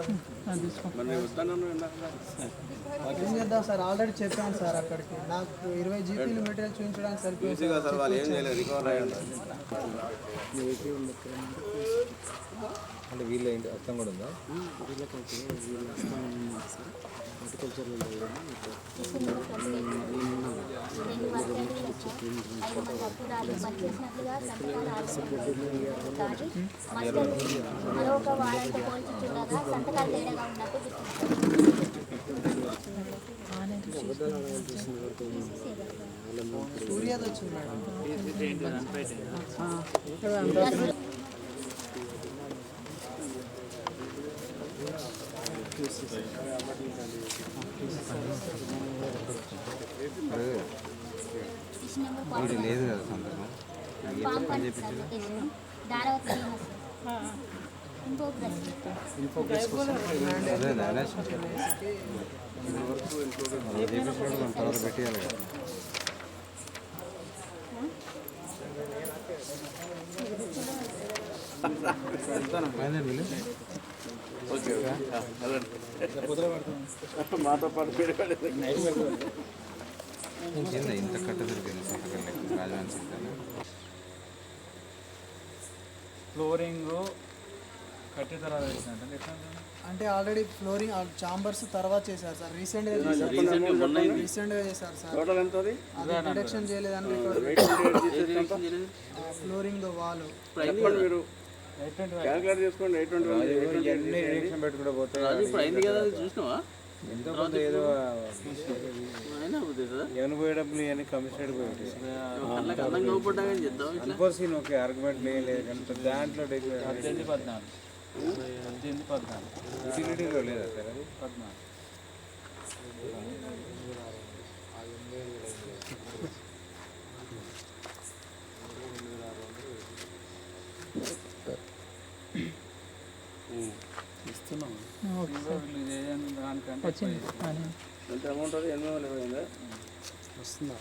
ఏం చేద్దాం సార్, ఆల్రెడీ చెప్పాను సార్. అక్కడికి నాకు 20 జీపీలు మెటీరియల్ చూపించడానికి సరిపోయింది. అంటే వీళ్ళ ఏంటి అర్థం కూడా ఉందా? సూర్యాది వచ్చింది మేడం. ఇది లేదు కదా సందర్భం. పని చేయించారు తర్వాత పెట్టేయాలి కదా. మాతో పాటు ఇంత కట్ట దొరికింది రాజధాని ఫ్లోరింగ్ కట్టిన తర్వాత అంటే ఆల్రెడీ ఫ్లోరింగ్ చాంబర్స్ తర్వాత చేశారు సార్. రీసెంట్గా చేశారు సార్. అది ప్రొడక్షన్ చేయలేదని ఫ్లోరింగ్ వాల్ క్యాల్కులేట్ చేసుకోండి. 820 పెట్టుకుంటే పోతాయి. ఎంతో కొంత ఏదో ఎవరు పోయేటప్పుడు ఇవన్నీ కమిషనర్ పోయి అన్ఫోర్సీన్ ఓకే ఆర్గ్యుమెంట్ లేదు కానీ దాంట్లో 18, 14 యూటిలిటీలో లేదా సార్ అది 14. ఇస్తున్నాం ఎంత అమౌంట్ అది 820 వస్తుందా?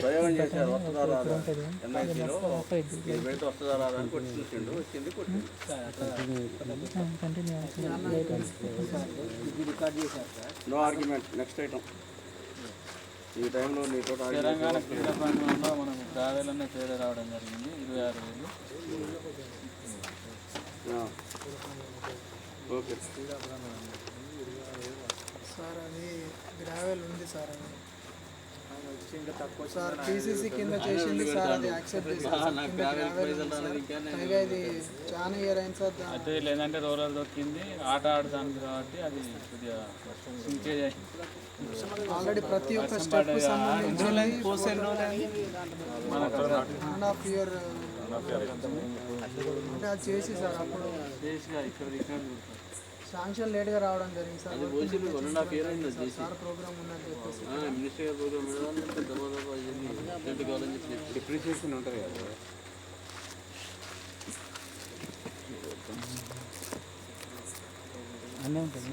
ప్రయోగం చేశారు, వస్తుందా రాదా ఎన్ఐసీలో మీరు పెడితే వస్తుందా రాదా అని కొట్టి చూసిండు, వచ్చింది కొట్టిండు. No argument. Next item. ఈ టైంలో నీతో తెలంగాణ క్రీడా ప్రాంగణంలో మనకు గ్రావెల్ పేరు రావడం జరిగింది 26,000. ఓకే సార్ అది గ్రావెల్ ఉంది సార్, అది సార్ పీసీసీ కింద చేసింది సార్, అది యాక్సెప్ట్ చేసింది. పైగా ఇది చాలా ఇయర్ అయింది సార్. అయితే లేదంటే రోలర్ దొక్కింది, ఆట ఆడుతాను కాబట్టి అది కొద్దిగా సింకేజ్ ఆల్రెడీ ప్రతి ఒక్క స్టెప్ సంబంధించి 1.5 year అంటే అది చేసి సార్ అప్పుడు శాంక్షన్ లేట్గా రావడం జరిగింది సార్. సార్ ప్రోగ్రామ్ ఉన్నది చెప్పేసి డిప్రిసియేషన్ ఉంటుంది కదా. అన్నీ ఉంటుంది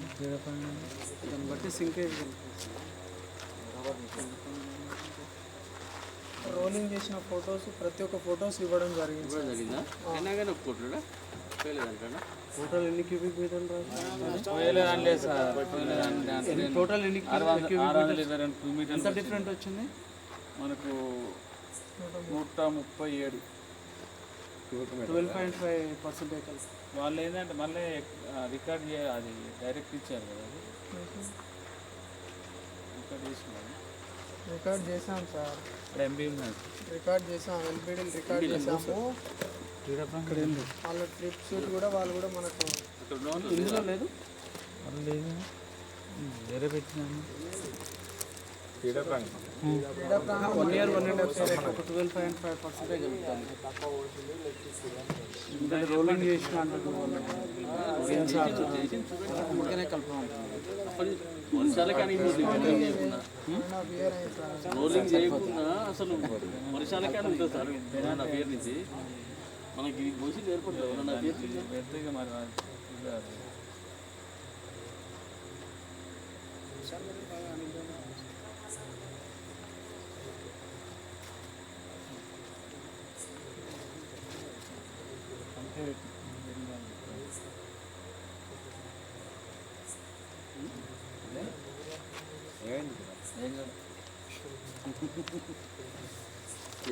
దాన్ని బట్టి సింకేజ్ రోలింగ్ చేసిన ఫొటోస్ ప్రతి ఒక్క ఫొటోస్ ఇవ్వడం జరిగింది. టోటల్ ఎన్ని క్యూబిక్ మీటర్లు టోటల్ ఎన్ని 622 మీటర్లు. ఎంత డిఫరెంట్ వచ్చింది మనకు 137. 12.5% వాళ్ళు ఏంటంటే మళ్ళీ రికార్డ్ అది డైరెక్ట్ ఇచ్చారు కదా, అది రికార్డ్ చేసాం సార్. ఎంబీ రికార్డ్ చేసాం, ఎల్బిడీలు రికార్డ్ చేసాము. వాళ్ళ ట్రిప్ షూట్ కూడా వాళ్ళు కూడా మనకు ఇందులో లేదు, వేరే పెట్టినాము. 1 year 1.5 ఒక 12.5% జరుగుతుంది. రోలింగ్ చేసిన అందుకనే కలుపుతాం. రోలింగ్ చేయకుండా అసలు వర్షాలకైనా ఉంటుంది సార్. నా పేరు నుంచి మనకి భవిష్యత్తు ఏర్పడుతుంది. నా పేరు పెడితే మరి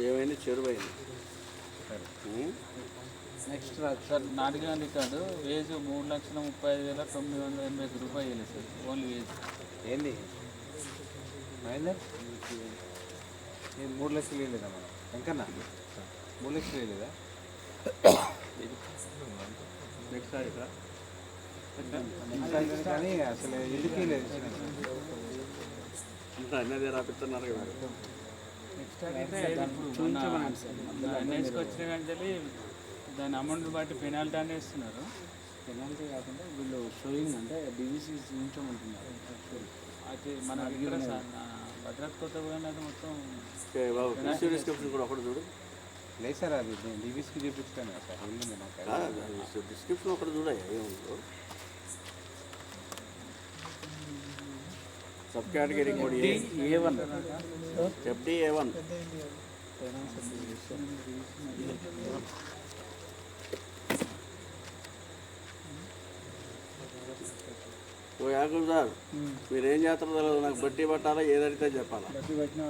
ఏమైనా చెరువైంది. నెక్స్ట్ సార్ నాటిగా రికార్డు వేజ్ 3,35,980 రూపాయలు సార్, ఓన్లీ వేజ్. ఏంది మహేందర్? 3 లక్షలు వేయలేదా మనం? ఎంకన్నా 3 లక్షలు వేయలేదా? నెక్స్ట్ ఇక్కడ కానీ అసలు ఎందుకు లేదు అన్నదే రాపిస్తున్నారు కదా. నెక్స్ట్ అయితే ఎన్ఐస్కి వచ్చిన వెంటనే దాని అమౌంట్ బట్టి పెనాల్టీ అనేది ఇస్తున్నారు. పెనాల్టీ కాకుండా వీళ్ళు షోయింగ్ అంటే డివిసి చూపించమంటున్నారు. అయితే మన దగ్గర భద్రత కొత్త పోయినది మొత్తం డిస్క్రిప్షన్ కూడా ఒకటి చూడు. లేదు సార్, అది నేను డివిస్కి చూపిస్తాను సార్. ఉంది నాకు డిస్క్రిప్షన్ ఒకటి చూడయ్యా ఏముందో. Sub category code A1 FD A1. ఓ యాకుల్ సార్, మీరేం చేస్తారో తెలియదు, నాకు బట్టి పట్టాలా ఏదైతే చెప్పాలా. బట్టి పెట్టినా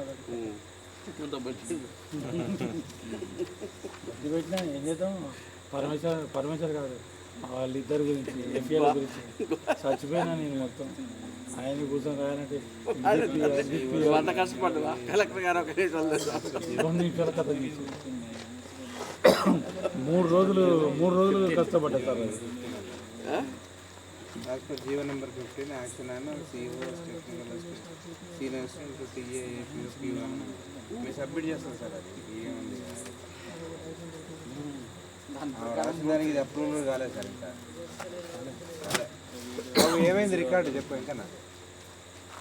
బట్టి పెట్టినా ఏం చేద్దాం. పరమేశ్వర్ కాదు, వాళ్ళిద్దరి గురించి ఎఫ్ఐఆర్ గురించి చచ్చిపోయినా నేను మొత్తం. ఆయన కూర్చొని రాయాలంటే అంత కష్టపడ్డా కలెక్టర్ గారు ఒక 2 నిమిషాల కథ తీసి 3 రోజులు కష్టపడ్డా సార్. అది as per GO number 15 action అయిన CEO సీనియర్ అసిస్టెంట్ TA మీరు సబ్మిట్ చేస్తాం సార్. అది ఏముంది రాసిన దానికి ఇది అప్రూవల్ కాలేదు సార్. ఇంకా ఏమైంది రికార్డు చెప్పు ఇంకా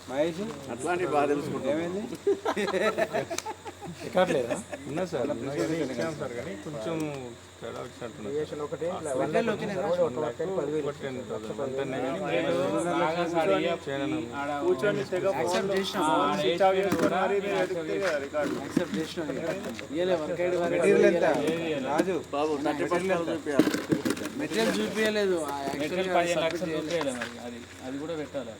మహేష్. అట్లాంటివి బాగా తెలుసుకుంటాం. ఏమైంది రికార్డులేదా ఉన్నా సార్ ఇచ్చాం సార్ కానీ కొంచెం తేడా వచ్చినట్టున్నారు మెటీరియల్ చూపించలేదు అది కూడా పెట్టాలి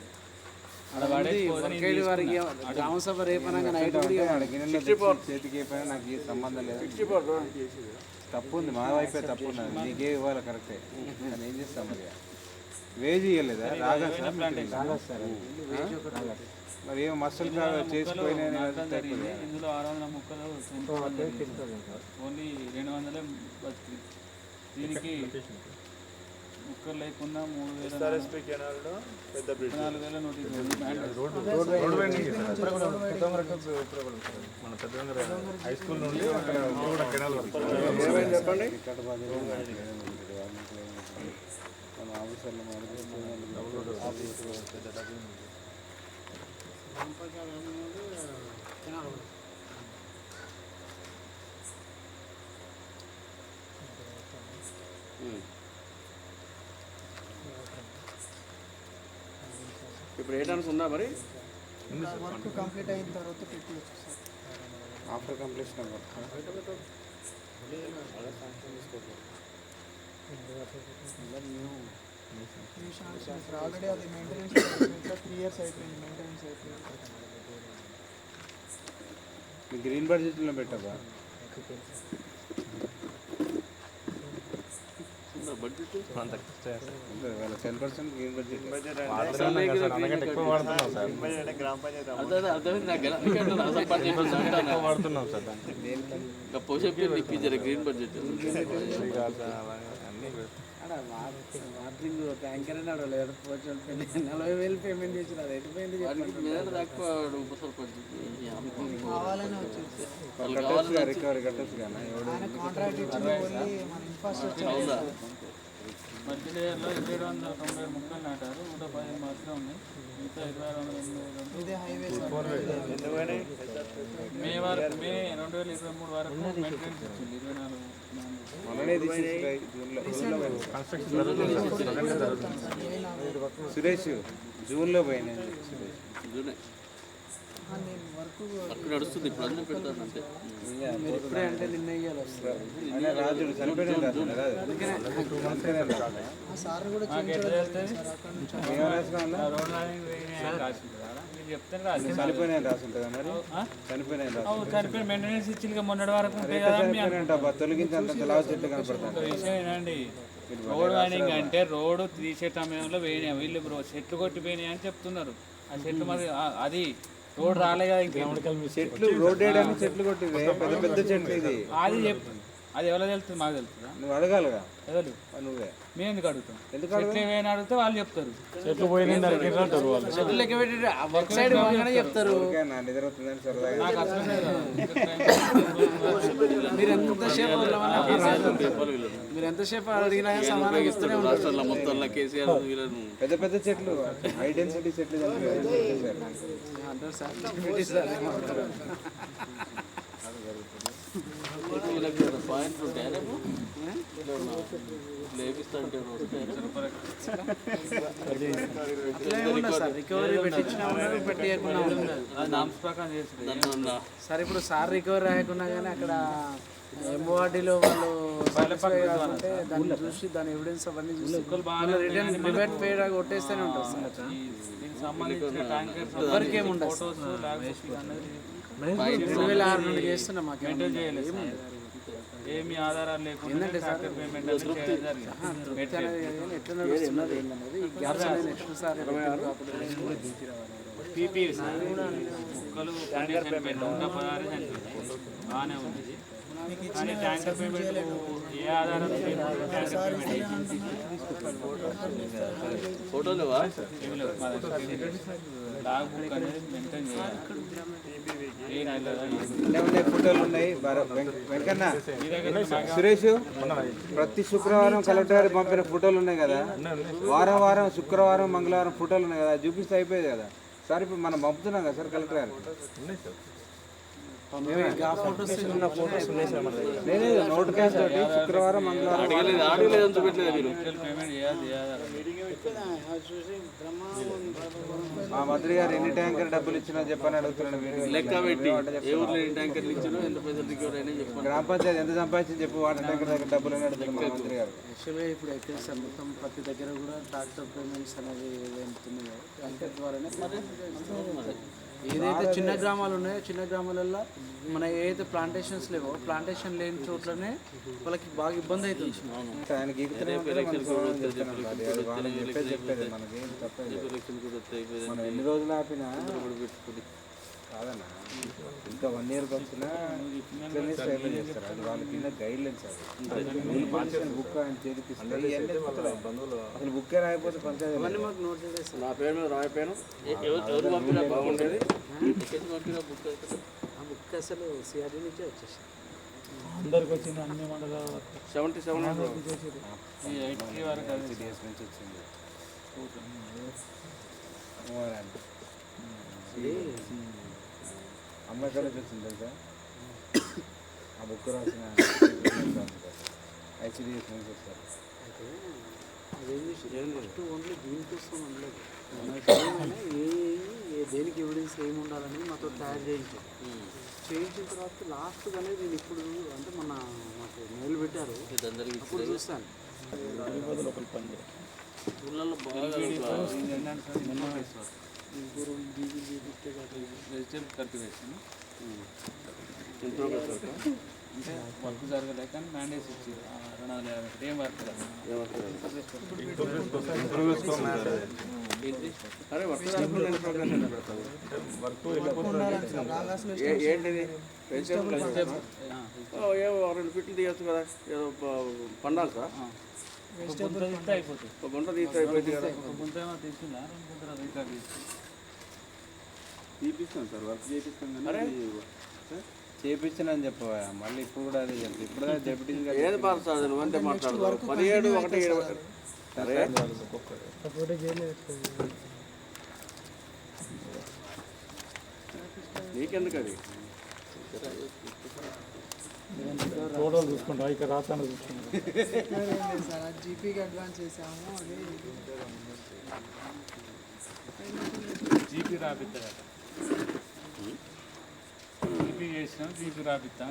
వారికి గ్రామసభ రేపనగా నైట్ చేతికి అయిపోయినా నాకు ఈ సంబంధం లేదు. తప్పు ఉంది, మా వైపే తప్పు ఉన్నది. నీకే ఇవ్వాలి కరెక్టే, కానీ ఏం చేస్తాం మరి. వేజ్ ఇవ్వలేదా? రాగా మరి ఏం మసలు చేసిపోయినా ఇందులో 600 మొక్కలు ఓన్లీ 200 బతికి. దీనికి మొక్కలు లేకుండా 3,000 నోటీస్ మన పెద్ద హై స్కూల్ నుండి అక్కడ కెనాల్ వరకు చెప్పండి. ఇప్పుడు వేయడానికి ఉందా మరి? వర్క్ కంప్లీట్ అయిన తర్వాత పెట్టవచ్చు సార్. ఆఫ్టర్ కంప్లీషన్ ఆల్రెడీ అది మెయింటెనెన్స్ 3 years అయిపోయింది. మెయింటెనెన్స్ అయిపోయింది. గ్రీన్ బడ్జెట్లో పెట్టబ్బా. బడ్జెట్ 10% గ్రీన్ బడ్జెట్ వాడుతున్నాం sir. Green budget watering tanker అని అడగలేదు. 40,000 పేమెంట్ చేసిన అది అయిపోయింది. కావాలని వచ్చేసి రికవరీ కట్టచ్చు కానీ కాంట్రాక్ట్ ఇచ్చింది ఓన్లీ మన ఇన్ఫ్రాస్ట్రక్చర్. మధ్య లేయర్లో 790 మొక్కలు నాటారు. 115 మాత్రం ఉన్నాయి. మిగతా 26,800 ఇదే హైవే మే 2023 వరకు మెయింటెనెన్స్ ఇచ్చింది. 24 సురేష్ జూన్లో పోయినాయి. అక్కడ నడుస్తుంది. ఇప్పుడు అన్నీ పెడతానంటే ఇప్పుడే అంటే నిన్న ఇయ్యాలి వస్తుంది. రాజుడు చనిపోయిన సార్ కూడా చనిపోయిన రాసి ఉంటుందా మరి? చనిపోయిన చనిపోయిన మెయింటెనెన్స్ ఇచ్చింది మొన్నటి వరకు తొలగించేంత లావు చెట్లు కనపడుతుంది. విషయం ఏంటండి, రోడ్ వైనింగ్ అంటే రోడ్డు తీసే సమయంలో వేయినాయి. వీళ్ళు చెట్లు కొట్టిపోయినాయి అని చెప్తున్నారు. ఆ చెట్లు మరి అది రోడ్ రాలే కదా. ఇంకా చెట్లు రోడ్ వేయడానికి చెట్లు కొట్టింది. పెద్ద పెద్ద చెట్లు ఇది. అది చెప్తుంది. అది ఎవరో తెలుస్తుంది, మాకు తెలుస్తుందా? నువ్వు అడగాలిగా. ఎవరు నువ్వే. మేము ఎందుకు అడుగుతాం? చెట్లు ఏమైనా అడిగితే వాళ్ళు చెప్తారు. చెట్లు పోయిన చెట్లు లెక్క పెట్టి వర్క్ సైడ్ చెప్తారు. నిద్రవుతుందని సరదాగా మీరు ఎంతసేపు అడిగినా సమానంగా ఇస్తూనే ఉంటారు. మొత్తంలో కేసీఆర్ పెద్ద పెద్ద చెట్లు హై డెన్సిటీ చెట్లు అంటారు సార్. పాయింట్ ఉంటాయి లేపిస్తుంటే రికవరీ పెట్టించినా పెట్టియకుండా సార్. ఇప్పుడు సార్ రికవరీ రాయకున్నా కానీ అక్కడ ఎంఓఆర్డీలో వాళ్ళు దాన్ని చూసి దాని ఎవిడెన్స్ అవన్నీ చూసి రిటర్న్ రివర్ట్ పే కొట్టేస్తూనే ఉంటారు సార్. ఎవరికి ఏముండదు. 2006 నుండి చేస్తున్నాం. మాకు ఏమి ఆధారాలు లేకుండా ఏంటంటే సార్ పేమెంట్ ఎట్లా నడుస్తున్నది ఏంటన్నది ఈ గ్యాప్స్ అనేది నెక్స్ట్ సార్ పీపీ మొక్కలు 116 బాగానే ఉంది. కానీ ట్యాంకర్ పేమెంట్ ఏ ఆధారాలు ఫోటోలు లాగ్ బుక్ అనేది మెయింటైన్ చేయాలి. ఫోటోలు ఉన్నాయి. వెంకన్న సురేష్ ప్రతి శుక్రవారం కలెక్టర్ గారు పంపిన ఫోటోలు ఉన్నాయి కదా. వారం వారం శుక్రవారం మంగళవారం ఫోటోలు ఉన్నాయి కదా. చూపిస్తే అయిపోయేది కదా సార్. ఇప్పుడు మనం పంపుతున్నాం కదా సార్ కలెక్టర్ గారు. లేదు నోటిఫికేషన్ తోటి శుక్రవారం మంగళవారం మా మంత్రి గారు ఎన్ని ట్యాంకర్ డబ్బులు ఇచ్చినా చెప్పని అడుగుతున్నాడు. లెక్క పెట్టి ఏ ఊర్లో ఎన్ని ట్యాంకర్లు ఇచ్చినా ఎంత పైసలు రికవర్ అయినా చెప్పండి. గ్రామ పంచాయతీ ఎంత సంపాదించి చెప్పు వాటర్ ట్యాంకర్ దగ్గర డబ్బులు అని అడుగుతున్నాడు మా మంత్రి గారు. యాక్చువల్గా ఇప్పుడు ఎక్కడ సార్ మొత్తం ప్రతి దగ్గర కూడా ట్రాక్టర్ పేమెంట్స్ అనేది వెళ్తున్నాయో ట్యాంకర్ ద్వారానే ఏదైతే చిన్న గ్రామాలు ఉన్నాయో చిన్న గ్రామాలలో మన ఏదైతే ప్లాంటేషన్స్ లేవో ప్లాంటేషన్ లేని చోట్లనే వాళ్ళకి బాగా ఇబ్బంది అవుతుంది. ఆయనకి చెప్పేది మనకి ఏం తప్పదు. మనం ఎన్ని రోజులు ఆపినా కాదన్నా ఇంకా 1 ఇయర్కి వచ్చినా ఇట్లనే స్టైల్ చేస్తారు. అది వాళ్ళ కింద గైడ్ లైన్స్. అది బుక్ ఆయన చేతికి అసలు బుక్కే రాయిపోతే పంచాయతీ నా పేరు మీద రాయిపోయాను. ఎవరు పంపినా బాగుండేది. పంపిన బుక్ ఆ బుక్ అసలు సిఆర్డీ నుంచే వచ్చేసి అందరికి వచ్చింది అన్ని మండలాలు 77 వరకు సిడిఎస్ నుంచి వచ్చింది. అమ్మాయి ఎక్కడ నుంచి వచ్చింది తెలుసా? ఆ బుక్ రాసిన ఐసిడిఎస్ నుంచి వస్తారు. అయితే అదేం ఫస్ట్ ఓన్లీ దీనికోసం అనలేదు. ఏ దేనికి ఎవిడెన్స్ ఏమి ఉండాలని మాతో తయారు చేయించిన తర్వాత లాస్ట్గానే నేను ఇప్పుడు అంటే మొన్న మాకు మెయిల్ పెట్టారు అప్పుడు చూస్తాను. ఊళ్ళల్లో బాగా వెజిటేబుల్ కల్టివేషన్ అంటే వర్క్ జరగలేక మ్యాండేట్స్ ఇచ్చారు 250 ఏం వర్క్ అరే వర్క్ ఏంటిది ఏమో 2 ఫీట్లు తీయచ్చు కదా. ఏదో పండాలి సార్ అయిపోతుంది. ఒక గుంట తీస్తే అయిపోయింది కదా. గుంత ఏమో తీసుకుందా 2 గుంటలు ఇంకా తీపిస్తాం సార్, వర్క్ చేపిస్తాం. అరే చేపించిన అని చెప్పవా మళ్ళీ ఇప్పుడు కూడా అదే చెప్పి ఇప్పుడు డెప్యూటీ ఏది మాట్లాడదు నువ్వు అంటే మాట్లాడదు 17/1/20. సరే నీకెందుకు అది ఫోటోలు చూసుకుంటా ఇక్కడ రాస్తాను చూసుకుంటా జీపీకి అడ్వాన్స్ చేసాము. అది జీపీ రాపిద్దా జీపీ చేసినాం జీపీ రాపిద్దాం.